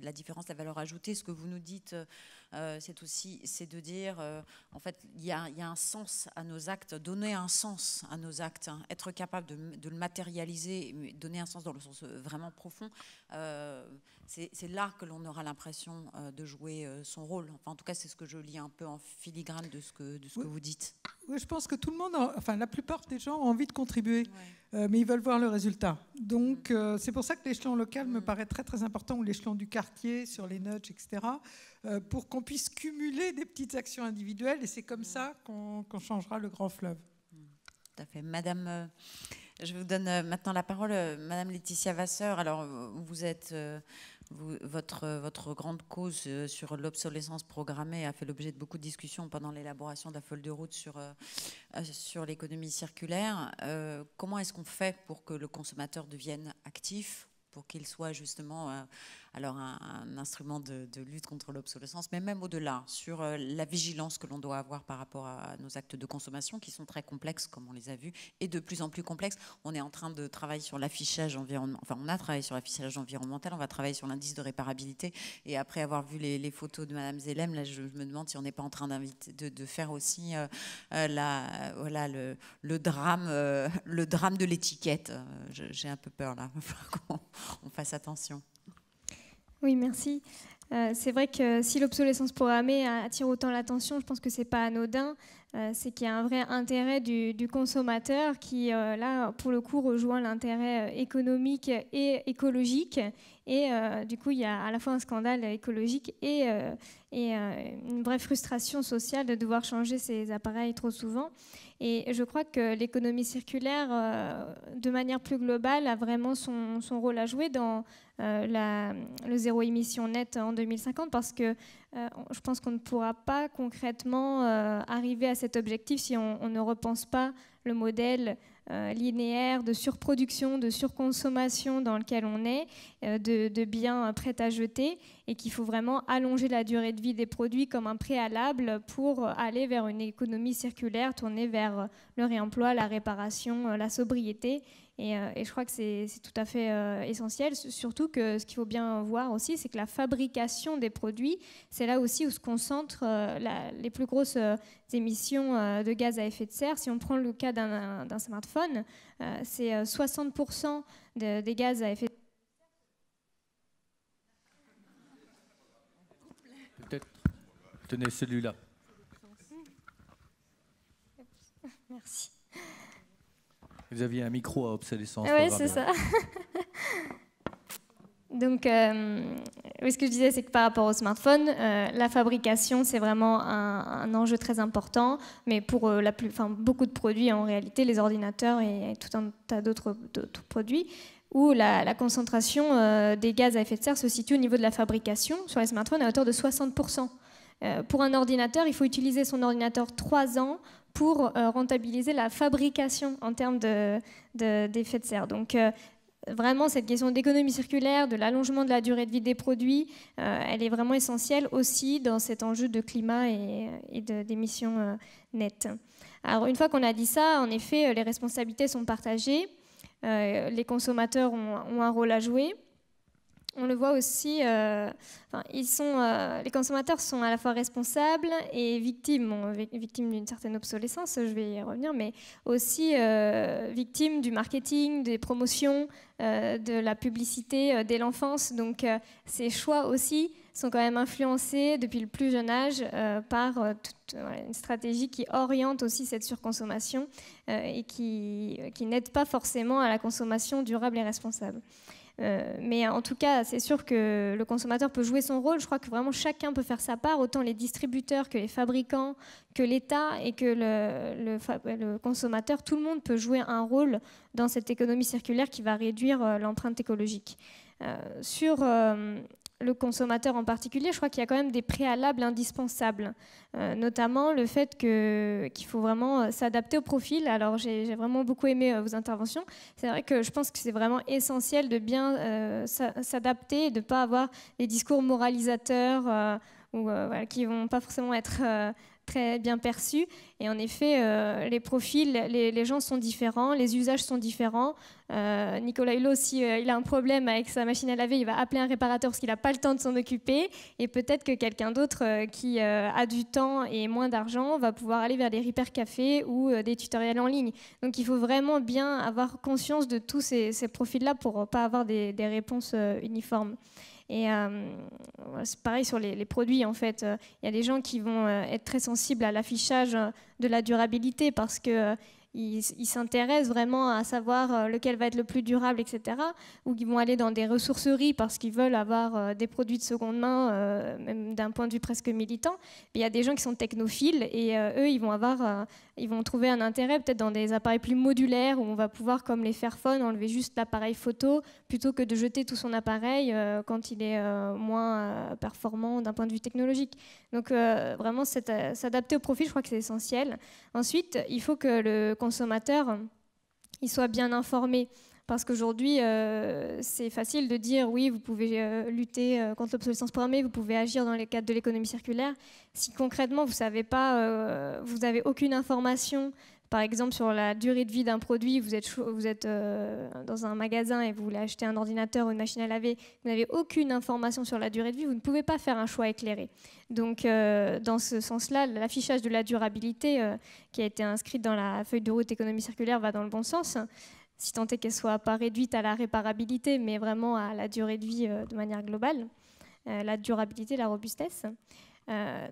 la différence, la valeur ajoutée. Ce que vous nous dites, c'est de dire, en fait, il y a un sens à nos actes, donner un sens à nos actes, hein, être capable de le matérialiser, donner un sens dans le sens vraiment profond. C'est là que l'on aura l'impression de jouer son rôle. Enfin, en tout cas, c'est ce que je lis un peu en filigrane de ce que vous dites. Oui, je pense que tout le monde, enfin la plupart des gens ont envie de contribuer, mais ils veulent voir le résultat. Donc c'est pour ça que l'échelon local me paraît très très important, ou l'échelon du quartier, sur les nudges, etc., pour qu'on puisse cumuler des petites actions individuelles, et c'est comme ça qu'on changera le grand fleuve. Tout à fait. Madame, je vous donne maintenant la parole, Madame Laetitia Vasseur. Alors, vous êtes... Votre grande cause sur l'obsolescence programmée a fait l'objet de beaucoup de discussions pendant l'élaboration de la feuille de route sur l'économie circulaire. Comment est-ce qu'on fait pour que le consommateur devienne actif, pour qu'il soit justement alors un instrument de lutte contre l'obsolescence, mais même au-delà, sur la vigilance que l'on doit avoir par rapport à nos actes de consommation qui sont très complexes, comme on les a vus, et de plus en plus complexes. On est en train de travailler sur l'affichage environnemental, enfin on a travaillé sur l'affichage environnemental, on va travailler sur l'indice de réparabilité, et après avoir vu les photos de Madame Zellem, là je me demande si on n'est pas en train de faire aussi le drame de l'étiquette. J'ai un peu peur là, il faut qu'on fasse attention. Oui, merci. C'est vrai que si l'obsolescence programmée attire autant l'attention, je pense que ce n'est pas anodin. C'est qu'il y a un vrai intérêt du consommateur qui, là, pour le coup, rejoint l'intérêt économique et écologique. Et du coup, il y a à la fois un scandale écologique et une vraie frustration sociale de devoir changer ces appareils trop souvent. Et je crois que l'économie circulaire, de manière plus globale, a vraiment son rôle à jouer dans le zéro émission net en 2050, parce que je pense qu'on ne pourra pas concrètement arriver à cet objectif si on ne repense pas le modèle linéaire de surproduction, de surconsommation dans lequel on est, de biens prêts à jeter, et qu'il faut vraiment allonger la durée de vie des produits comme un préalable pour aller vers une économie circulaire tournée vers le réemploi, la réparation, la sobriété. Et je crois que c'est tout à fait essentiel, surtout que ce qu'il faut bien voir aussi, c'est que la fabrication des produits, c'est là aussi où se concentrent les plus grosses émissions de gaz à effet de serre. Si on prend le cas d'un smartphone, c'est 60% des gaz à effet de serre. Peut-être, tenez celui-là. Merci. Vous aviez un micro à obsolescence. Oui, c'est ça. Donc, ce que je disais, c'est que par rapport au smartphone, la fabrication, c'est vraiment un enjeu très important. Mais pour beaucoup de produits, en réalité, les ordinateurs et tout un tas d'autres produits, où la concentration des gaz à effet de serre se situe au niveau de la fabrication sur les smartphones à hauteur de 60%. Pour un ordinateur, il faut utiliser son ordinateur 3 ans pour rentabiliser la fabrication en termes d'effet de serre. Donc, vraiment, cette question d'économie circulaire, de l'allongement de la durée de vie des produits, elle est vraiment essentielle aussi dans cet enjeu de climat et d'émissions nettes. Alors, une fois qu'on a dit ça, en effet, les responsabilités sont partagées. Les consommateurs ont un rôle à jouer. on le voit aussi, les consommateurs sont à la fois responsables et victimes d'une certaine obsolescence, je vais y revenir, mais aussi victimes du marketing, des promotions, de la publicité dès l'enfance. Donc ces choix aussi sont quand même influencés depuis le plus jeune âge par une stratégie qui oriente aussi cette surconsommation et qui n'aide pas forcément à la consommation durable et responsable. Mais en tout cas, c'est sûr que le consommateur peut jouer son rôle. Je crois que vraiment chacun peut faire sa part, autant les distributeurs que les fabricants, que l'État et que le consommateur. Tout le monde peut jouer un rôle dans cette économie circulaire qui va réduire l'empreinte écologique. Sur le consommateur en particulier, je crois qu'il y a quand même des préalables indispensables, notamment le fait qu'il faut vraiment s'adapter au profil. Alors j'ai vraiment beaucoup aimé vos interventions. C'est vrai que je pense que c'est vraiment essentiel de bien s'adapter et de ne pas avoir des discours moralisateurs qui ne vont pas forcément être très bien perçus. Et en effet, les profils, les gens sont différents, les usages sont différents. Nicolas Hulot, si il a un problème avec sa machine à laver, il va appeler un réparateur parce qu'il n'a pas le temps de s'en occuper. Et peut-être que quelqu'un d'autre qui a du temps et moins d'argent va pouvoir aller vers des repair cafés ou des tutoriels en ligne. Donc il faut vraiment bien avoir conscience de tous ces profils-là pour ne pas avoir des réponses uniformes. Et c'est pareil sur les produits, en fait. Il y a des gens qui vont être très sensibles à l'affichage de la durabilité parce que ils s'intéressent vraiment à savoir lequel va être le plus durable, etc. Ou qu'ils vont aller dans des ressourceries parce qu'ils veulent avoir des produits de seconde main, même d'un point de vue presque militant. Mais il y a des gens qui sont technophiles et eux, ils vont trouver un intérêt peut-être dans des appareils plus modulaires où on va pouvoir, comme les Fairphone, enlever juste l'appareil photo plutôt que de jeter tout son appareil quand il est moins performant d'un point de vue technologique. Donc vraiment, s'adapter au profil, je crois que c'est essentiel. Ensuite, il faut que le consommateur il soit bien informé. Parce qu'aujourd'hui, c'est facile de dire oui, vous pouvez lutter contre l'obsolescence programmée, vous pouvez agir dans le cadre de l'économie circulaire. Si concrètement, vous savez pas, vous n'avez aucune information, par exemple sur la durée de vie d'un produit, vous êtes dans un magasin et vous voulez acheter un ordinateur ou une machine à laver, vous n'avez aucune information sur la durée de vie, vous ne pouvez pas faire un choix éclairé. Donc, dans ce sens-là, l'affichage de la durabilité qui a été inscrite dans la feuille de route économie circulaire va dans le bon sens, si tant est qu'elle ne soit pas réduite à la réparabilité, mais vraiment à la durée de vie de manière globale, la durabilité, la robustesse.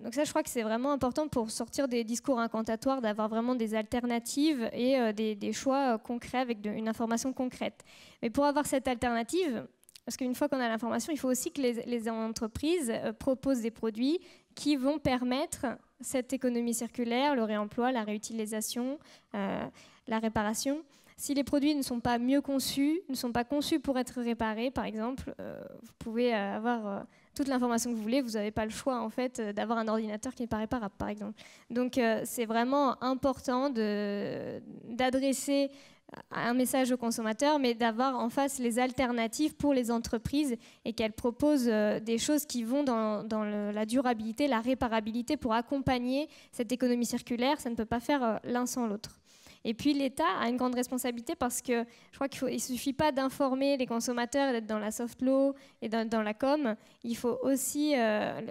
Donc ça, je crois que c'est vraiment important pour sortir des discours incantatoires, d'avoir vraiment des alternatives et des choix concrets avec une information concrète. Mais pour avoir cette alternative, parce qu'une fois qu'on a l'information, il faut aussi que les entreprises proposent des produits qui vont permettre cette économie circulaire, le réemploi, la réutilisation, la réparation. Si les produits ne sont pas mieux conçus, ne sont pas conçus pour être réparés, par exemple, vous pouvez avoir toute l'information que vous voulez, vous n'avez pas le choix en fait d'avoir un ordinateur qui n'est pas réparable, par exemple. Donc c'est vraiment important d'adresser un message aux consommateurs, mais d'avoir en face les alternatives pour les entreprises et qu'elles proposent des choses qui vont dans la durabilité, la réparabilité pour accompagner cette économie circulaire. Ça ne peut pas faire l'un sans l'autre. Et puis l'État a une grande responsabilité parce que je crois qu'il ne suffit pas d'informer les consommateurs et d'être dans la soft law et dans la com. Il faut aussi,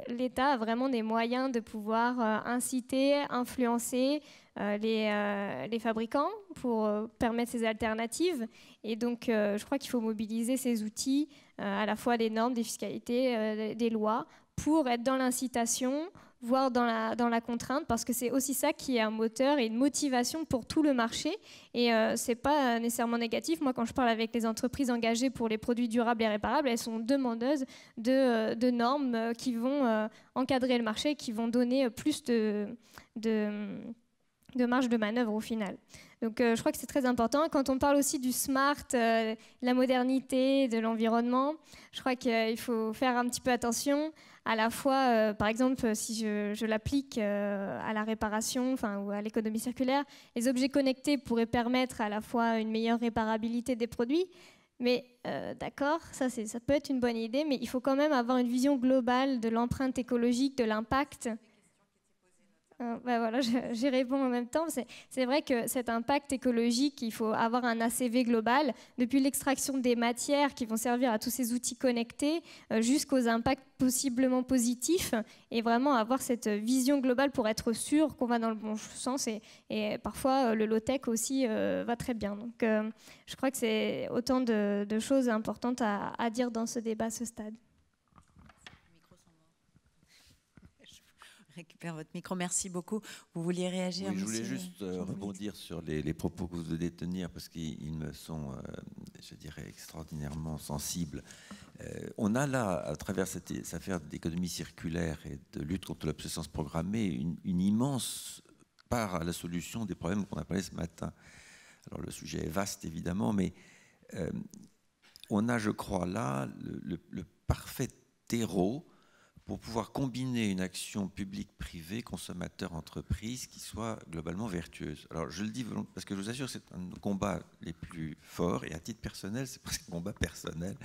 l'État a vraiment des moyens de pouvoir inciter, influencer les fabricants pour permettre ces alternatives. Et donc je crois qu'il faut mobiliser ces outils, à la fois des normes, des fiscalités, des lois, pour être dans l'incitation, voire dans la contrainte, parce que c'est aussi ça qui est un moteur et une motivation pour tout le marché. Et ce n'est pas nécessairement négatif. Moi, quand je parle avec les entreprises engagées pour les produits durables et réparables, elles sont demandeuses de normes qui vont encadrer le marché, qui vont donner plus de marge de manœuvre au final. Donc je crois que c'est très important. Quand on parle aussi du smart, de la modernité, de l'environnement, je crois qu'il faut faire un petit peu attention. À la fois, par exemple, si je l'applique à la réparation ou à l'économie circulaire, les objets connectés pourraient permettre à la fois une meilleure réparabilité des produits. Mais d'accord, ça peut être une bonne idée, mais il faut quand même avoir une vision globale de l'empreinte écologique, de l'impact. Voilà, j'y réponds en même temps. C'est vrai que cet impact écologique, il faut avoir un ACV global, depuis l'extraction des matières qui vont servir à tous ces outils connectés, jusqu'aux impacts possiblement positifs, et vraiment avoir cette vision globale pour être sûr qu'on va dans le bon sens. Et parfois, le low-tech aussi va très bien. Donc, je crois que c'est autant de choses importantes à dire dans ce débat à ce stade. Récupère votre micro, merci beaucoup. Vous vouliez réagir? Oui, je voulais juste rebondir sur les propos que vous venez de tenir parce qu'ils me sont, je dirais, extraordinairement sensibles. On a là, à travers cette affaire d'économie circulaire et de lutte contre l'obsolescence programmée, une immense part à la solution des problèmes qu'on a parlé ce matin. Alors le sujet est vaste évidemment, mais on a, je crois, là le parfait terreau pour pouvoir combiner une action publique-privée, consommateur-entreprise, qui soit globalement vertueuse. Alors je le dis parce que je vous assure que c'est un de nos combats les plus forts, et à titre personnel, c'est presque un combat personnel.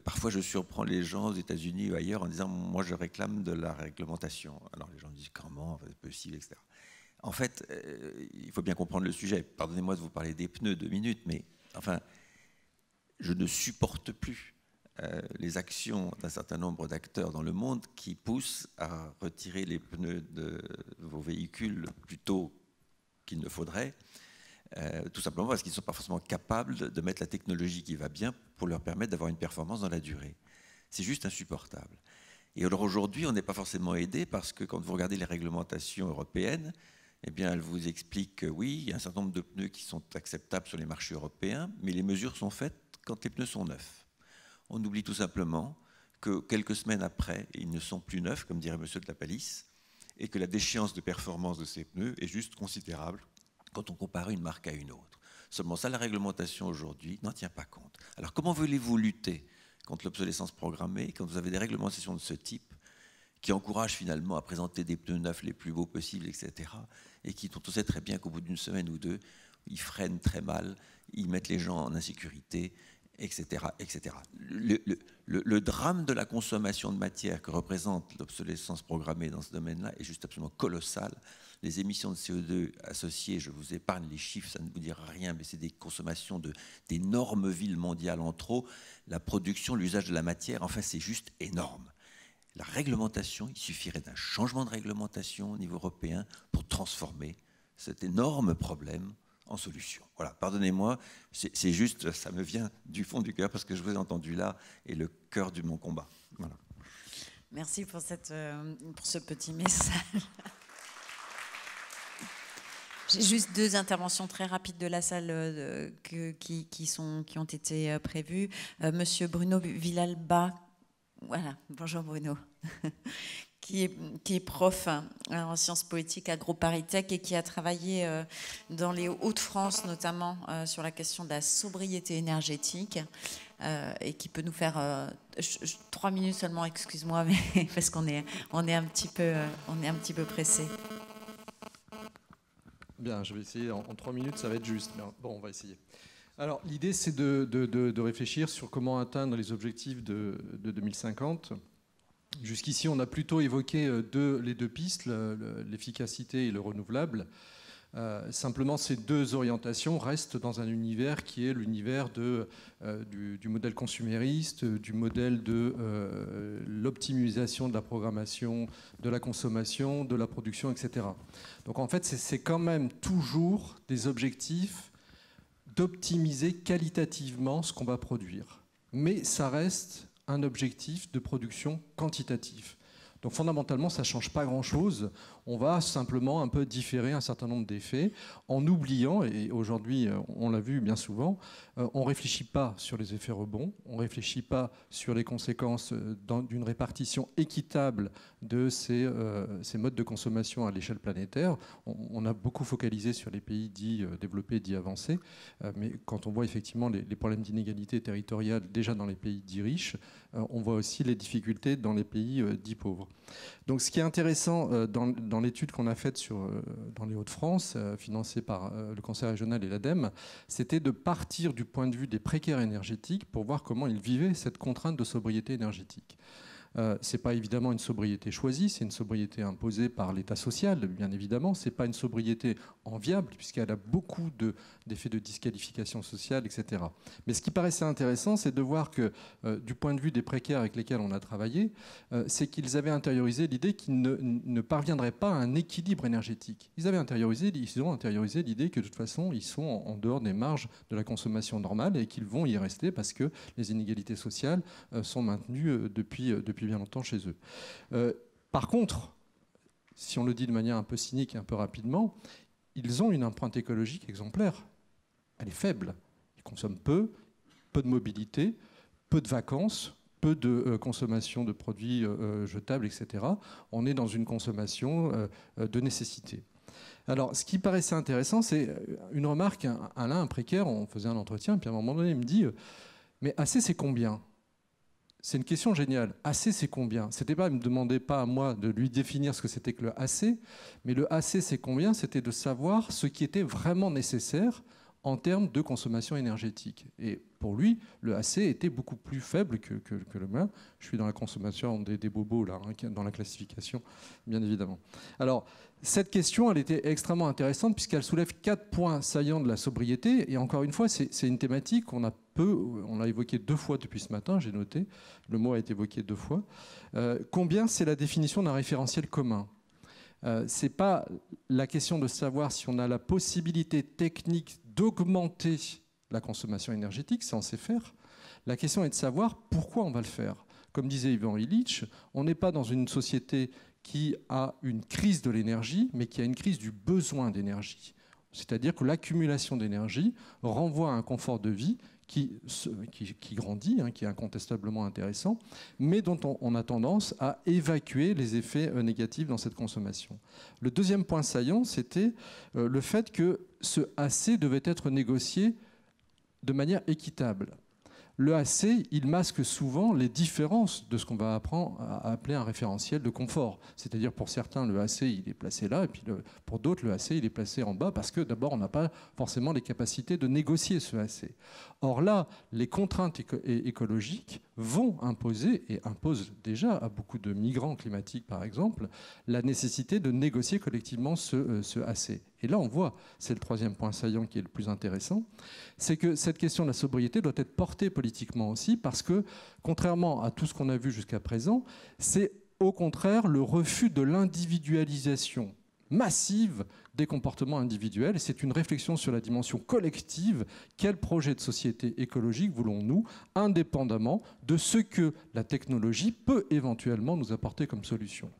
Parfois je surprends les gens aux États-Unis ou ailleurs en disant « moi je réclame de la réglementation ». Alors les gens me disent « comment, c'est possible, etc. » En fait, il faut bien comprendre le sujet. Pardonnez-moi de vous parler des pneus 2 minutes, mais enfin, je ne supporte plus les actions d'un certain nombre d'acteurs dans le monde qui poussent à retirer les pneus de vos véhicules plus tôt qu'il ne faudrait, tout simplement parce qu'ils ne sont pas forcément capables de mettre la technologie qui va bien pour leur permettre d'avoir une performance dans la durée. C'est juste insupportable. Et alors aujourd'hui, on n'est pas forcément aidé parce que quand vous regardez les réglementations européennes, eh bien, elles vous expliquent que oui, il y a un certain nombre de pneus qui sont acceptables sur les marchés européens, mais les mesures sont faites quand les pneus sont neufs. On oublie tout simplement que quelques semaines après, ils ne sont plus neufs, comme dirait monsieur de la Palisse, et que la déchéance de performance de ces pneus est juste considérable quand on compare une marque à une autre. Seulement ça, la réglementation aujourd'hui n'en tient pas compte. Alors comment voulez-vous lutter contre l'obsolescence programmée quand vous avez des réglementations de ce type qui encouragent finalement à présenter des pneus neufs les plus beaux possibles, etc., et qui, dont on sait très bien qu'au bout d'une semaine ou deux, ils freinent très mal, ils mettent les gens en insécurité, etc., etc. Le drame de la consommation de matière que représente l'obsolescence programmée dans ce domaine-là est juste absolument colossal. Les émissions de CO2 associées, je vous épargne les chiffres, ça ne vous dira rien, mais c'est des consommations d'énormes villes mondiales en trop. La production, l'usage de la matière, enfin, c'est juste énorme. La réglementation, il suffirait d'un changement de réglementation au niveau européen pour transformer cet énorme problème en solution. Voilà, pardonnez-moi, c'est juste, ça me vient du fond du cœur parce que je vous ai entendu là et le cœur de mon combat. Voilà. Merci pour ce petit message. J'ai juste 2 interventions très rapides de la salle qui ont été prévues. Monsieur Bruno Villalba, voilà, bonjour Bruno. Qui est prof en sciences politiques à Groupe ParisTech et qui a travaillé dans les Hauts-de-France, notamment sur la question de la sobriété énergétique et qui peut nous faire 3 minutes seulement, excuse-moi, mais parce qu'on est un petit peu pressé. Bien, je vais essayer en 3 minutes, ça va être juste. Bon, on va essayer. Alors, l'idée, c'est de réfléchir sur comment atteindre les objectifs de 2050. Jusqu'ici, on a plutôt évoqué les 2 pistes, l'efficacité et le renouvelable. Simplement, ces 2 orientations restent dans un univers qui est l'univers du modèle consumériste, du modèle de l'optimisation de la programmation, de la consommation, de la production, etc. Donc en fait, c'est quand même toujours des objectifs d'optimiser qualitativement ce qu'on va produire. Mais ça reste un objectif de production quantitatif. Donc fondamentalement, ça ne change pas grand-chose. On va simplement un peu différer un certain nombre d'effets en oubliant, et aujourd'hui on l'a vu bien souvent, on ne réfléchit pas sur les effets rebonds, on ne réfléchit pas sur les conséquences d'une répartition équitable de ces modes de consommation à l'échelle planétaire. On a beaucoup focalisé sur les pays dits développés, dits avancés, mais quand on voit effectivement les problèmes d'inégalité territoriale déjà dans les pays dits riches, on voit aussi les difficultés dans les pays dits pauvres. Donc ce qui est intéressant dans l'étude qu'on a faite dans les Hauts-de-France, financée par le Conseil régional et l'ADEME, c'était de partir du point de vue des précaires énergétiques pour voir comment ils vivaient cette contrainte de sobriété énergétique. Ce n'est pas évidemment une sobriété choisie, c'est une sobriété imposée par l'État social, bien évidemment. Ce n'est pas une sobriété enviable, puisqu'elle a beaucoup d'effets de disqualification sociale, etc. Mais ce qui paraissait intéressant, c'est de voir que, du point de vue des précaires avec lesquels on a travaillé, c'est qu'ils avaient intériorisé l'idée qu'ils ne parviendraient pas à un équilibre énergétique. Ils ont intériorisé l'idée que, de toute façon, ils sont en dehors des marges de la consommation normale et qu'ils vont y rester parce que les inégalités sociales sont maintenues depuis bien longtemps chez eux. Par contre, si on le dit de manière un peu cynique et un peu rapidement, ils ont une empreinte écologique exemplaire. Elle est faible. Ils consomment peu de mobilité, peu de vacances, peu de consommation de produits jetables, etc. On est dans une consommation de nécessité. Alors, ce qui paraissait intéressant, c'est une remarque. Alain, un précaire, on faisait un entretien, puis à un moment donné, il me dit « Mais assez, c'est combien ?» C'est une question géniale. AC, c'est combien? C'était pas, il ne me demandait pas à moi de lui définir ce que c'était que le AC, mais le AC, c'est combien? C'était de savoir ce qui était vraiment nécessaire en termes de consommation énergétique. Et pour lui, le AC était beaucoup plus faible que le mien. Je suis dans la consommation des bobos, là, hein, dans la classification, bien évidemment. Alors, cette question, elle était extrêmement intéressante puisqu'elle soulève 4 points saillants de la sobriété. Et encore une fois, c'est une thématique qu'on on l'a évoqué 2 fois depuis ce matin, j'ai noté. Le mot a été évoqué 2 fois. Combien c'est la définition d'un référentiel commun? Ce n'est pas la question de savoir si on a la possibilité technique d'augmenter la consommation énergétique, ça on sait faire. La question est de savoir pourquoi on va le faire. Comme disait Ivan Illich, on n'est pas dans une société qui a une crise de l'énergie, mais qui a une crise du besoin d'énergie. C'est-à-dire que l'accumulation d'énergie renvoie à un confort de vie qui grandit, hein, qui est incontestablement intéressant, mais dont on a tendance à évacuer les effets négatifs dans cette consommation. Le deuxième point saillant, c'était le fait que ce AC devait être négocié de manière équitable. Le AC, il masque souvent les différences de ce qu'on va appeler un référentiel de confort. C'est-à-dire pour certains, le AC, il est placé là, et puis pour d'autres, le AC, il est placé en bas, parce que d'abord, on n'a pas forcément les capacités de négocier ce AC. Or là, les contraintes écologiques vont imposer, et imposent déjà à beaucoup de migrants climatiques, par exemple, la nécessité de négocier collectivement ce AC. Et là, on voit, c'est le troisième point saillant qui est le plus intéressant, c'est que cette question de la sobriété doit être portée politiquement aussi, parce que, contrairement à tout ce qu'on a vu jusqu'à présent, c'est au contraire le refus de l'individualisation massive des comportements individuels. C'est une réflexion sur la dimension collective. Quel projet de société écologique voulons-nous, indépendamment de ce que la technologie peut éventuellement nous apporter comme solution?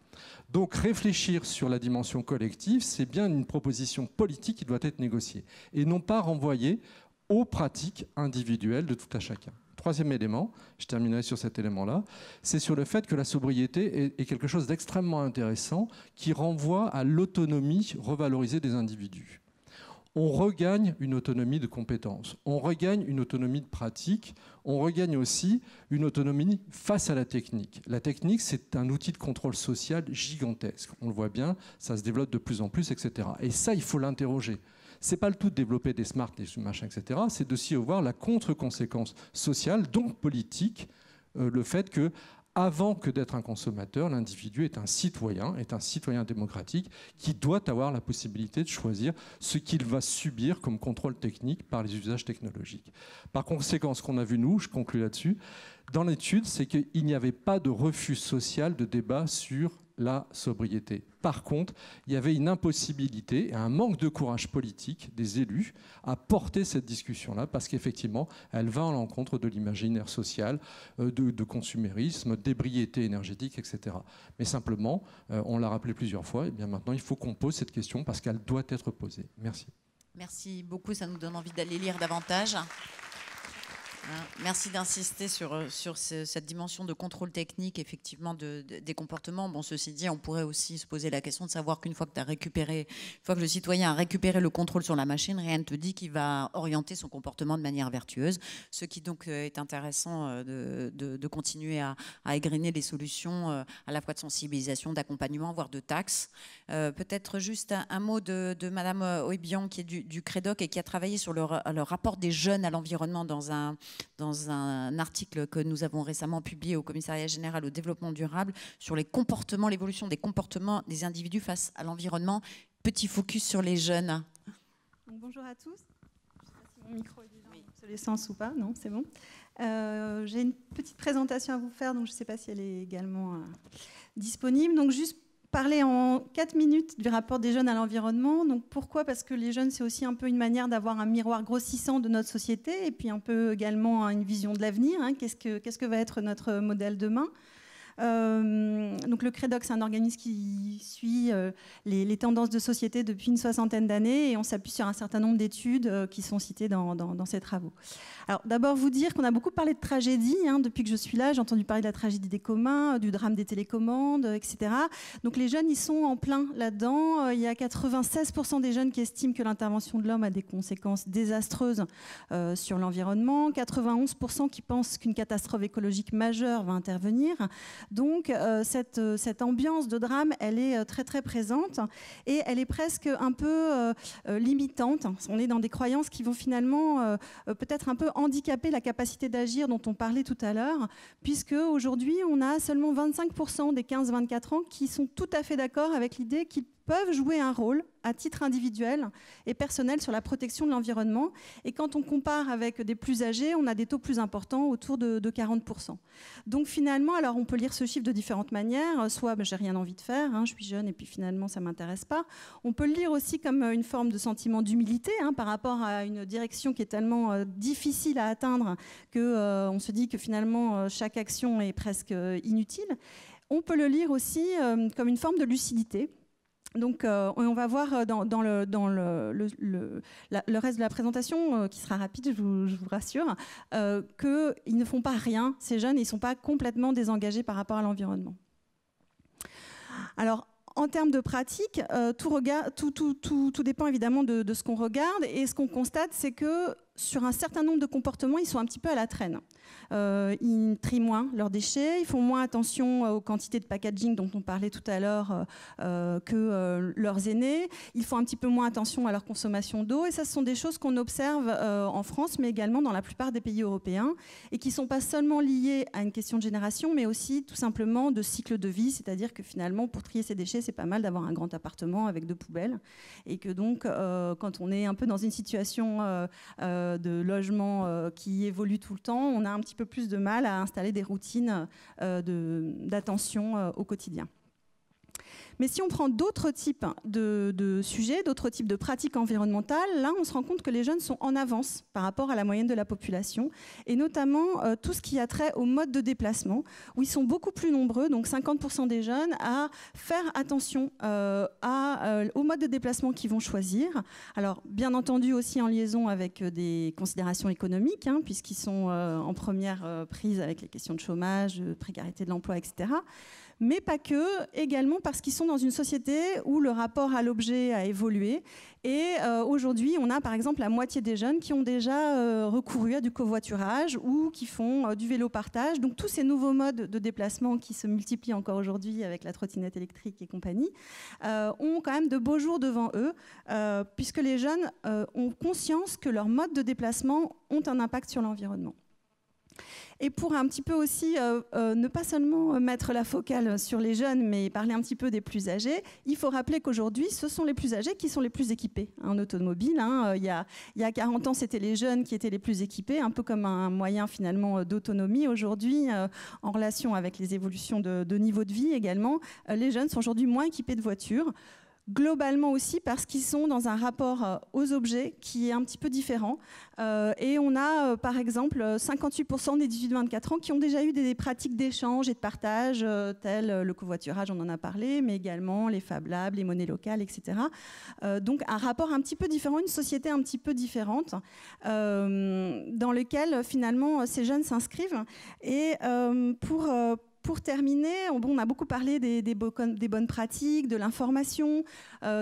Donc réfléchir sur la dimension collective, c'est bien une proposition politique qui doit être négociée, et non pas renvoyée aux pratiques individuelles de tout à chacun. Troisième élément, je terminerai sur cet élément-là, c'est sur le fait que la sobriété est quelque chose d'extrêmement intéressant qui renvoie à l'autonomie revalorisée des individus. On regagne une autonomie de compétences, on regagne une autonomie de pratique, on regagne aussi une autonomie face à la technique. La technique, c'est un outil de contrôle social gigantesque. On le voit bien, ça se développe de plus en plus, etc. Et ça, il faut l'interroger. Ce n'est pas le tout de développer des smarts, des machins, etc. C'est aussi voir la contre-conséquence sociale, donc politique, le fait que, avant que d'être un consommateur, l'individu est un citoyen démocratique qui doit avoir la possibilité de choisir ce qu'il va subir comme contrôle technique par les usages technologiques. Par conséquent, ce qu'on a vu, nous, je conclus là-dessus, dans l'étude, c'est qu'il n'y avait pas de refus social de débat sur la sobriété. Par contre, il y avait une impossibilité et un manque de courage politique des élus à porter cette discussion-là, parce qu'effectivement, elle va à l'encontre de l'imaginaire social, de consumérisme, d'ébriété énergétique, etc. Mais simplement, on l'a rappelé plusieurs fois, et bien maintenant, il faut qu'on pose cette question parce qu'elle doit être posée. Merci. Merci beaucoup, ça nous donne envie d'aller lire davantage. Merci d'insister sur cette dimension de contrôle technique, effectivement, des comportements. Bon, ceci dit, on pourrait aussi se poser la question de savoir qu'une fois que le citoyen a récupéré le contrôle sur la machine, rien ne te dit qu'il va orienter son comportement de manière vertueuse. Ce qui donc est intéressant de continuer à égrener les solutions à la fois de sensibilisation, d'accompagnement, voire de taxes. Peut-être juste un mot de Madame Oibian, qui est du CREDOC et qui a travaillé sur le rapport des jeunes à l'environnement dans un dans un article que nous avons récemment publié au Commissariat général au développement durable sur les comportements, l'évolution des comportements des individus face à l'environnement. Petit focus sur les jeunes. Donc, bonjour à tous. Je ne sais pas si mon micro est déjà en obsolescence ou pas. Non, c'est bon. J'ai une petite présentation à vous faire, donc je ne sais pas si elle est également disponible. Donc juste parler en 4 minutes du rapport des jeunes à l'environnement. Donc pourquoi ? Parce que les jeunes, c'est aussi un peu une manière d'avoir un miroir grossissant de notre société et puis un peu également une vision de l'avenir. Hein. Qu'est-ce que va être notre modèle demain ? Donc le CREDOC, c'est un organisme qui suit les tendances de société depuis une 60aine d'années et on s'appuie sur un certain nombre d'études qui sont citées dans ces travaux. Alors d'abord vous dire qu'on a beaucoup parlé de tragédie depuis que je suis là. J'ai entendu parler de la tragédie des communs, du drame des télécommandes, etc. Donc les jeunes, ils sont en plein là-dedans. Il y a 96% des jeunes qui estiment que l'intervention de l'homme a des conséquences désastreuses sur l'environnement, 91% qui pensent qu'une catastrophe écologique majeure va intervenir. Donc cette ambiance de drame, elle est très très présente et elle est presque un peu limitante. On est dans des croyances qui vont finalement peut-être un peu handicaper la capacité d'agir dont on parlait tout à l'heure, puisque aujourd'hui on a seulement 25% des 15-24 ans qui sont tout à fait d'accord avec l'idée qu'ils peuvent jouer un rôle à titre individuel et personnel sur la protection de l'environnement. Et quand on compare avec des plus âgés, on a des taux plus importants, autour de 40%. Donc finalement, alors on peut lire ce chiffre de différentes manières, soit j'ai rien envie de faire, je suis jeune et puis finalement ça ne m'intéresse pas. On peut le lire aussi comme une forme de sentiment d'humilité par rapport à une direction qui est tellement difficile à atteindre qu'on se dit que finalement chaque action est presque inutile. On peut le lire aussi comme une forme de lucidité. Donc, on va voir dans le reste de la présentation, qui sera rapide, je vous rassure, qu'ils ne font pas rien, ces jeunes, ils ne sont pas complètement désengagés par rapport à l'environnement. Alors, en termes de pratique, tout dépend évidemment de ce qu'on regarde, et ce qu'on constate, c'est que sur un certain nombre de comportements, ils sont un petit peu à la traîne. Ils trient moins leurs déchets, ils font moins attention aux quantités de packaging dont on parlait tout à l'heure que leurs aînés. Ils font un petit peu moins attention à leur consommation d'eau. Et ça, ce sont des choses qu'on observe en France, mais également dans la plupart des pays européens, et qui ne sont pas seulement liées à une question de génération, mais aussi tout simplement de cycle de vie. C'est-à-dire que finalement, pour trier ses déchets, c'est pas mal d'avoir un grand appartement avec 2 poubelles. Et que donc, quand on est un peu dans une situation de logement qui évolue tout le temps, on a un petit peu plus de mal à installer des routines d'attention au quotidien. Mais si on prend d'autres types de sujets, d'autres types de pratiques environnementales, là, on se rend compte que les jeunes sont en avance par rapport à la moyenne de la population, et notamment tout ce qui a trait au mode de déplacement, où ils sont beaucoup plus nombreux, donc 50% des jeunes, à faire attention au mode de déplacement qu'ils vont choisir. Alors, bien entendu, aussi en liaison avec des considérations économiques, puisqu'ils sont en première prise avec les questions de chômage, de précarité de l'emploi, etc., mais pas que, également parce qu'ils sont dans une société où le rapport à l'objet a évolué. Et aujourd'hui, on a par exemple la moitié des jeunes qui ont déjà recouru à du covoiturage ou qui font du vélo-partage. Donc tous ces nouveaux modes de déplacement qui se multiplient encore aujourd'hui avec la trottinette électrique et compagnie ont quand même de beaux jours devant eux, puisque les jeunes ont conscience que leurs modes de déplacement ont un impact sur l'environnement. Et pour un petit peu aussi ne pas seulement mettre la focale sur les jeunes, mais parler un petit peu des plus âgés, il faut rappeler qu'aujourd'hui, ce sont les plus âgés qui sont les plus équipés en automobile. Il y a 40 ans, c'était les jeunes qui étaient les plus équipés, un peu comme un moyen finalement d'autonomie. Aujourd'hui, en relation avec les évolutions de niveau de vie également, les jeunes sont aujourd'hui moins équipés de voitures. Globalement aussi parce qu'ils sont dans un rapport aux objets qui est un petit peu différent. Et on a par exemple 58% des 18-24 ans qui ont déjà eu des pratiques d'échange et de partage, telles le covoiturage, on en a parlé, mais également les Fab Labs, les monnaies locales, etc. Donc un rapport un petit peu différent, une société un petit peu différente, dans lequel finalement ces jeunes s'inscrivent. Et pour terminer, on a beaucoup parlé des bonnes pratiques, de l'information,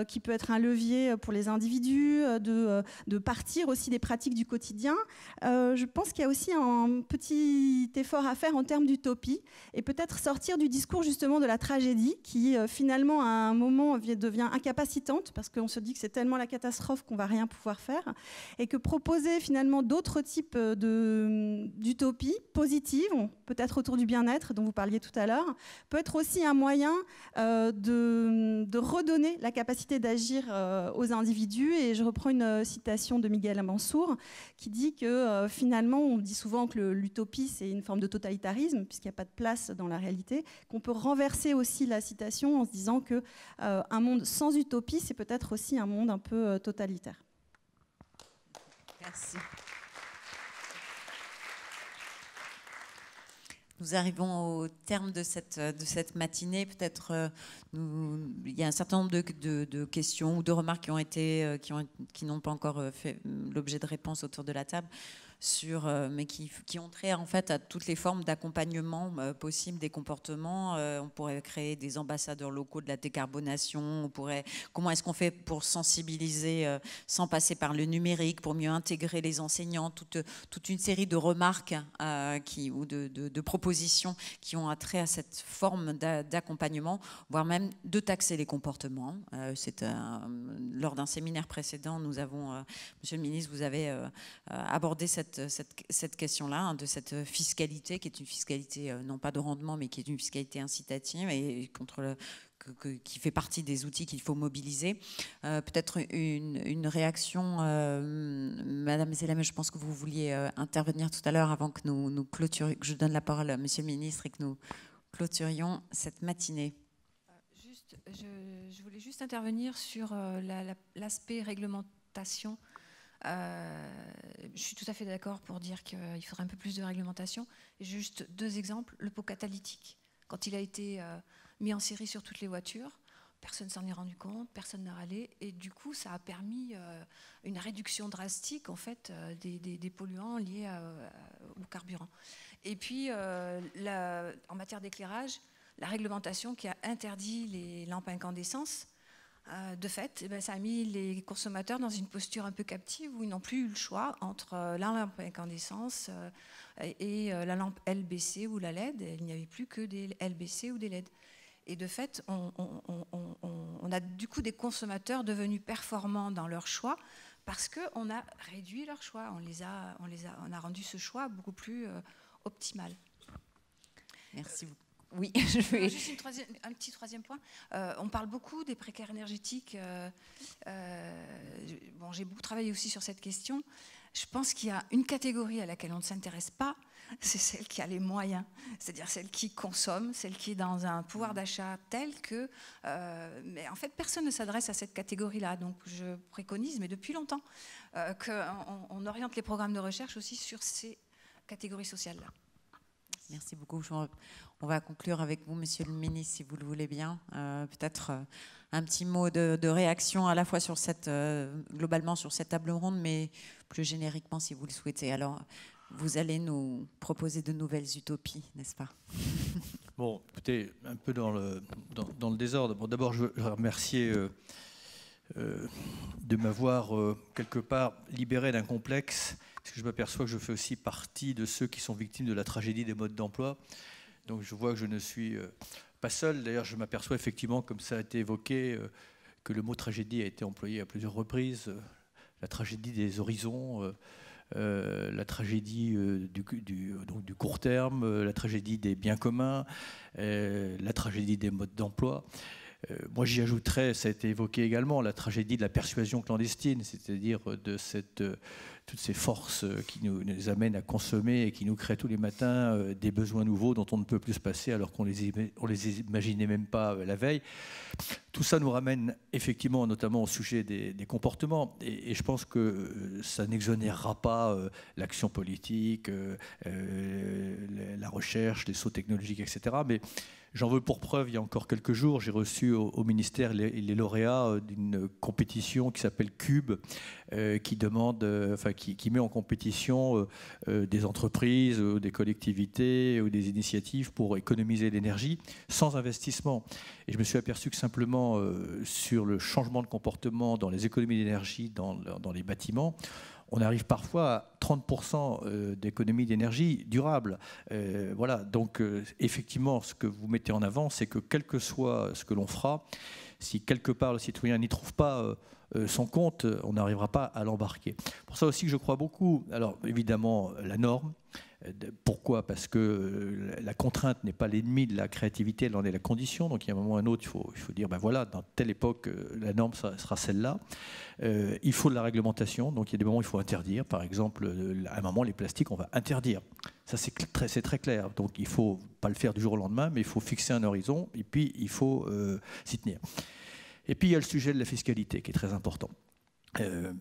qui peut être un levier pour les individus, de partir aussi des pratiques du quotidien. Je pense qu'il y a aussi un petit effort à faire en termes d'utopie, et peut-être sortir du discours justement de la tragédie, qui finalement à un moment devient incapacitante, parce qu'on se dit que c'est tellement la catastrophe qu'on va rien pouvoir faire, et que proposer finalement d'autres types d'utopie positive, peut-être autour du bien-être dont vous parliez tout à l'heure, peut être aussi un moyen de redonner la capacité d'agir aux individus. Et je reprends une citation de Miguel Mansour qui dit que finalement, on dit souvent que l'utopie c'est une forme de totalitarisme puisqu'il n'y a pas de place dans la réalité, qu'on peut renverser aussi la citation en se disant que un monde sans utopie, c'est peut-être aussi un monde un peu totalitaire. Merci. Nous arrivons au terme de cette matinée. Peut-être il y a un certain nombre de questions ou de remarques qui n'ont pas encore fait l'objet de réponses autour de la table, mais qui ont trait en fait à toutes les formes d'accompagnement possibles des comportements. On pourrait créer des ambassadeurs locaux de la décarbonation. Comment est-ce qu'on fait pour sensibiliser sans passer par le numérique, pour mieux intégrer les enseignants, toute une série de remarques ou de propositions qui ont attrait à cette forme d'accompagnement, voire même de taxer les comportements. Lors d'un séminaire précédent, Monsieur le ministre, vous avez abordé cette question-là, de cette fiscalité, qui est une fiscalité non pas de rendement, mais qui est une fiscalité incitative et qui fait partie des outils qu'il faut mobiliser. Peut-être une réaction, Madame Zelem, je pense que vous vouliez intervenir tout à l'heure avant que nous clôturions, que je donne la parole à Monsieur le ministre et que nous clôturions cette matinée. Je voulais juste intervenir sur l'aspect réglementation. Je suis tout à fait d'accord pour dire qu'il faudrait un peu plus de réglementation. Et juste 2 exemples. Le pot catalytique, quand il a été mis en série sur toutes les voitures, personne ne s'en est rendu compte, personne n'a râlé, et du coup ça a permis une réduction drastique en fait des polluants liés au carburant. Et puis en matière d'éclairage, la réglementation qui a interdit les lampes à incandescence. De fait, ça a mis les consommateurs dans une posture un peu captive où ils n'ont plus eu le choix entre la lampe à incandescence et la lampe LBC ou la LED. Il n'y avait plus que des LBC ou des LED. Et de fait, on a du coup des consommateurs devenus performants dans leur choix parce qu'on a réduit leur choix. On a rendu ce choix beaucoup plus optimal. Merci beaucoup. Oui, juste un petit troisième point. On parle beaucoup des précaires énergétiques. J'ai beaucoup travaillé aussi sur cette question. Je pense qu'il y a une catégorie à laquelle on ne s'intéresse pas, c'est celle qui a les moyens, c'est-à-dire celle qui consomme, celle qui est dans un pouvoir d'achat tel que... mais en fait, personne ne s'adresse à cette catégorie-là. Donc je préconise, mais depuis longtemps, qu'on oriente les programmes de recherche aussi sur ces catégories sociales-là. Merci beaucoup. On va conclure avec vous, Monsieur le ministre, si vous le voulez bien. Peut-être un petit mot de réaction à la fois sur globalement sur cette table ronde, mais plus génériquement si vous le souhaitez. Alors, vous allez nous proposer de nouvelles utopies, n'est-ce pas? Bon, écoutez, un peu dans le désordre. Bon, d'abord, je veux remercier de m'avoir quelque part libéré d'un complexe, parce que je m'aperçois que je fais aussi partie de ceux qui sont victimes de la tragédie des modes d'emploi. Donc je vois que je ne suis pas seul. D'ailleurs, je m'aperçois effectivement, comme ça a été évoqué, que le mot tragédie a été employé à plusieurs reprises. La tragédie des horizons, la tragédie du court terme, la tragédie des biens communs, la tragédie des modes d'emploi. Moi, j'y ajouterais, ça a été évoqué également, la tragédie de la persuasion clandestine, c'est-à-dire de toutes ces forces qui nous amènent à consommer et qui nous créent tous les matins des besoins nouveaux dont on ne peut plus se passer alors qu'on les imaginait même pas la veille. Tout ça nous ramène effectivement notamment au sujet des comportements et je pense que ça n'exonérera pas l'action politique, la recherche, les sauts technologiques, etc. Mais J'en veux pour preuve, il y a encore quelques jours, j'ai reçu au ministère les lauréats d'une compétition qui s'appelle Cube, qui demande, qui met en compétition des entreprises, des collectivités ou des initiatives pour économiser l'énergie sans investissement. Et je me suis aperçu que simplement sur le changement de comportement dans les économies d'énergie dans les bâtiments, on arrive parfois à 30% d'économie d'énergie durable. Voilà, donc effectivement, ce que vous mettez en avant, c'est que quel que soit ce que l'on fera, si quelque part le citoyen n'y trouve pas son compte, on n'arrivera pas à l'embarquer. Pour ça aussi que je crois beaucoup, alors évidemment, la norme. Pourquoi ? Parce que la contrainte n'est pas l'ennemi de la créativité, elle en est la condition. Donc il y a un moment ou un autre, il faut dire, ben voilà, dans telle époque, la norme sera celle-là. Il faut de la réglementation, donc il y a des moments où il faut interdire. Par exemple, à un moment, les plastiques, on va interdire. Ça, c'est très clair. Donc il ne faut pas le faire du jour au lendemain, mais il faut fixer un horizon et puis il faut s'y tenir. Et puis il y a le sujet de la fiscalité qui est très important.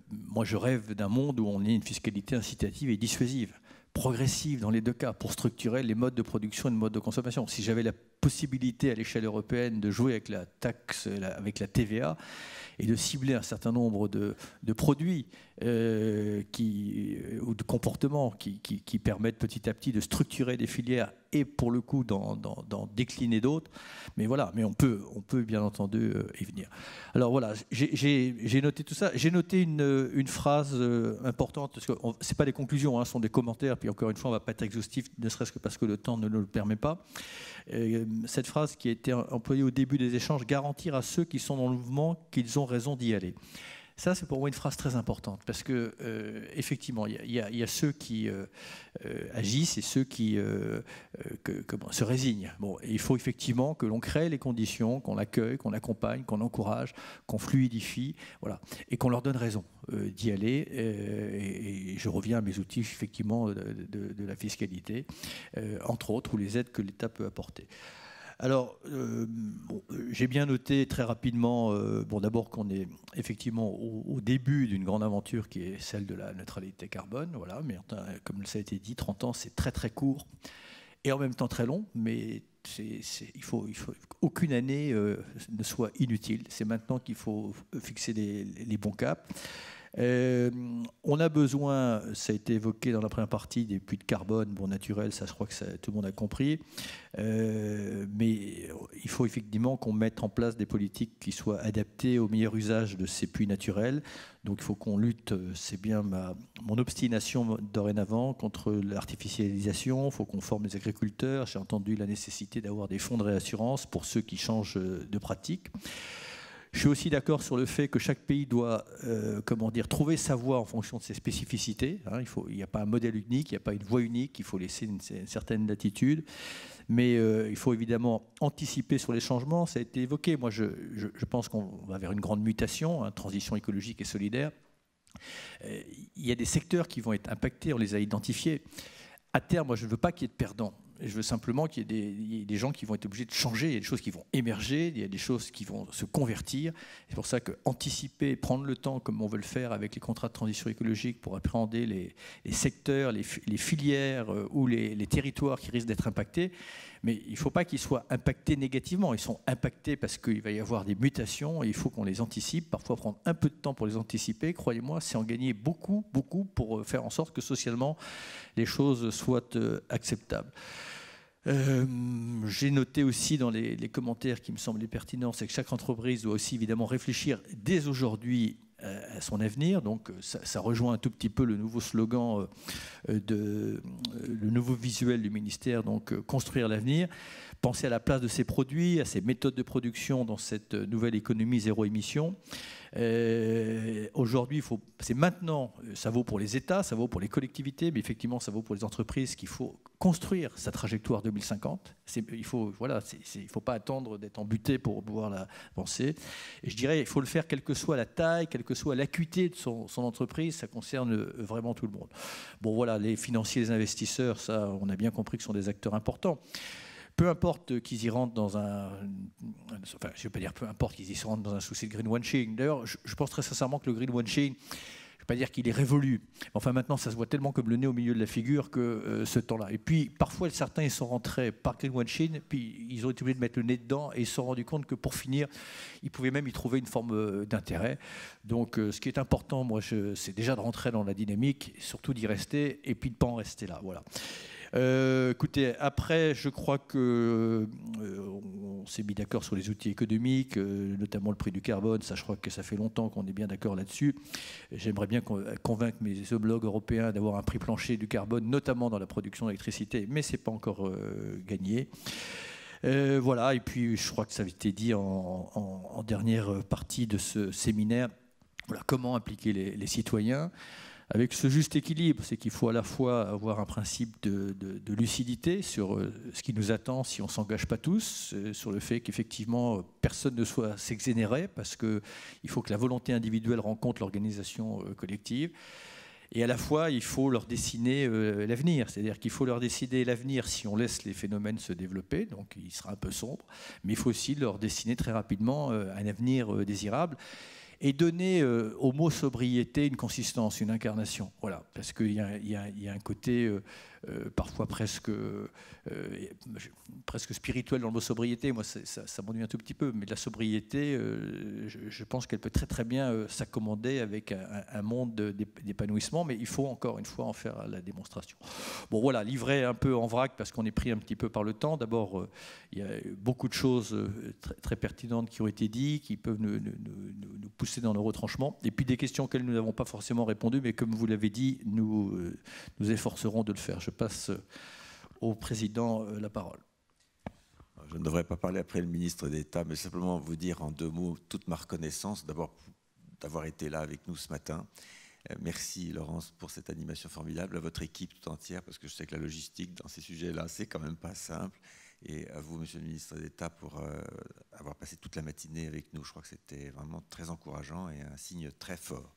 Moi, je rêve d'un monde où on ait une fiscalité incitative et dissuasive, progressive dans les deux cas, pour structurer les modes de production et les modes de consommation. Si j'avais la possibilité à l'échelle européenne de jouer avec la taxe, avec la TVA, et de cibler un certain nombre de produits ou de comportements qui permettent petit à petit de structurer des filières et pour le coup d'en décliner d'autres. Mais voilà, mais on peut bien entendu y venir. Alors voilà, j'ai noté tout ça. J'ai noté une phrase importante, parce que ce n'est pas des conclusions, hein, ce sont des commentaires, puis encore une fois, on ne va pas être exhaustif, ne serait-ce que parce que le temps ne nous le permet pas. Cette phrase qui a été employée au début des échanges, garantir à ceux qui sont dans le mouvement qu'ils ont raison d'y aller. Ça, c'est pour moi une phrase très importante, parce que effectivement, il y a ceux qui agissent et ceux qui se résignent. Bon, et il faut effectivement que l'on crée les conditions, qu'on l'accueille, qu'on l'accompagne, qu'on encourage, qu'on fluidifie, voilà, et qu'on leur donne raison d'y aller. Et je reviens à mes outils effectivement de la fiscalité, entre autres, ou les aides que l'État peut apporter. Alors, j'ai bien noté très rapidement, d'abord qu'on est effectivement au début d'une grande aventure qui est celle de la neutralité carbone, voilà, mais comme ça a été dit, 30 ans, c'est très très court et en même temps très long, mais il faut aucune année ne soit inutile. C'est maintenant qu'il faut fixer les bons caps. On a besoin, ça a été évoqué dans la première partie, des puits de carbone naturels, ça je crois que tout le monde a compris, mais il faut effectivement qu'on mette en place des politiques qui soient adaptées au meilleur usage de ces puits naturels. Donc il faut qu'on lutte, c'est bien mon obstination dorénavant, contre l'artificialisation. Il faut qu'on forme les agriculteurs. J'ai entendu la nécessité d'avoir des fonds de réassurance pour ceux qui changent de pratique. Je suis aussi d'accord sur le fait que chaque pays doit trouver sa voie en fonction de ses spécificités. Hein, il n'y a pas un modèle unique, il n'y a pas une voie unique, il faut laisser une certaine latitude. Mais il faut évidemment anticiper sur les changements. Ça a été évoqué. Moi, je pense qu'on va vers une grande mutation, transition écologique et solidaire. Il y a des secteurs qui vont être impactés, on les a identifiés. À terme, moi, je ne veux pas qu'il y ait de perdants. Je veux simplement qu'il y ait des gens qui vont être obligés de changer. Il y a des choses qui vont émerger, il y a des choses qui vont se convertir. C'est pour ça qu'anticiper, prendre le temps, comme on veut le faire avec les contrats de transition écologique, pour appréhender les secteurs, les filières ou les territoires qui risquent d'être impactés. Mais il ne faut pas qu'ils soient impactés négativement. Ils sont impactés parce qu'il va y avoir des mutations et il faut qu'on les anticipe. Parfois, prendre un peu de temps pour les anticiper, croyez-moi, c'est en gagner beaucoup, beaucoup pour faire en sorte que socialement, les choses soient acceptables. J'ai noté aussi dans les commentaires qui me semblaient pertinents, c'est que chaque entreprise doit aussi évidemment réfléchir dès aujourd'hui à son avenir. Donc ça rejoint un tout petit peu le nouveau slogan, le nouveau visuel du ministère, donc construire l'avenir, penser à la place de ses produits, à ses méthodes de production dans cette nouvelle économie zéro émission. Aujourd'hui, c'est maintenant, ça vaut pour les États, ça vaut pour les collectivités, mais effectivement, ça vaut pour les entreprises qu'il faut construire sa trajectoire 2050. Il ne faut pas attendre d'être embuté pour pouvoir la penser. Et je dirais, il faut le faire quelle que soit la taille, quelle que soit l'acuité de son entreprise, ça concerne vraiment tout le monde. Bon, voilà, les financiers, les investisseurs, ça, on a bien compris que ce sont des acteurs importants. Peu importe qu'ils y rentrent dans je ne vais pas dire peu importe qu'ils y rentrent dans un souci de greenwashing. D'ailleurs, je pense très sincèrement que le greenwashing, vais pas dire qu'il est révolu. Enfin, maintenant, ça se voit tellement comme le nez au milieu de la figure que ce temps-là. Et puis, parfois, certains, ils sont rentrés par Greenwashing, puis ils ont été obligés de mettre le nez dedans et ils se sont rendus compte que pour finir, ils pouvaient même y trouver une forme d'intérêt. Donc, ce qui est important, moi, c'est déjà de rentrer dans la dynamique, surtout d'y rester et puis de ne pas en rester là. Voilà. Écoutez, après, je crois que on s'est mis d'accord sur les outils économiques, notamment le prix du carbone. Ça, je crois que ça fait longtemps qu'on est bien d'accord là-dessus. J'aimerais bien convaincre mes homologues européens d'avoir un prix plancher du carbone, notamment dans la production d'électricité, mais c'est pas encore gagné. Voilà, et puis je crois que ça a été dit en dernière partie de ce séminaire. Voilà, comment impliquer les citoyens avec ce juste équilibre, c'est qu'il faut à la fois avoir un principe de lucidité sur ce qui nous attend si on ne s'engage pas tous, sur le fait qu'effectivement personne ne soit s'exénérer, parce qu'il faut que la volonté individuelle rencontre l'organisation collective. Et à la fois, il faut leur dessiner l'avenir. C'est-à-dire qu'il faut leur dessiner l'avenir si on laisse les phénomènes se développer, donc il sera un peu sombre, mais il faut aussi leur dessiner très rapidement un avenir désirable. Et donner au mot sobriété une consistance, une incarnation. Voilà, parce qu'il y a un côté parfois presque spirituel dans le mot sobriété. Moi, ça m'ennuie un tout petit peu, mais la sobriété, je pense qu'elle peut très très bien s'accommoder avec un monde d'épanouissement, mais il faut encore une fois en faire la démonstration. Bon, voilà, livré un peu en vrac parce qu'on est pris un petit peu par le temps. D'abord, il y a beaucoup de choses très, très pertinentes qui ont été dites, qui peuvent nous pousser dans nos retranchements, et puis des questions auxquelles nous n'avons pas forcément répondu, mais comme vous l'avez dit, nous efforcerons de le faire. Je passe au président la parole. Je ne devrais pas parler après le ministre d'État, mais simplement vous dire en 2 mots toute ma reconnaissance, d'abord d'avoir été là avec nous ce matin. Merci Laurence pour cette animation formidable, à votre équipe tout entière, parce que je sais que la logistique dans ces sujets-là, c'est quand même pas simple. Et à vous, Monsieur le ministre d'État, pour avoir passé toute la matinée avec nous. Je crois que c'était vraiment très encourageant et un signe très fort.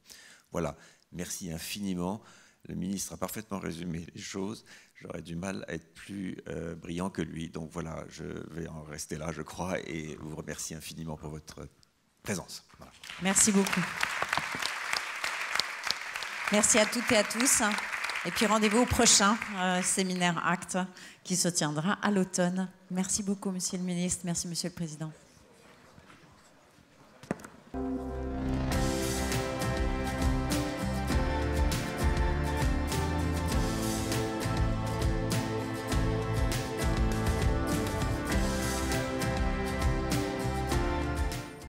Voilà, merci infiniment. Le ministre a parfaitement résumé les choses. J'aurais du mal à être plus brillant que lui. Donc voilà, je vais en rester là, je crois, et vous remercie infiniment pour votre présence. Voilà. Merci beaucoup. Merci à toutes et à tous. Et puis rendez-vous au prochain séminaire ACT qui se tiendra à l'automne. Merci beaucoup, Monsieur le ministre. Merci, Monsieur le Président.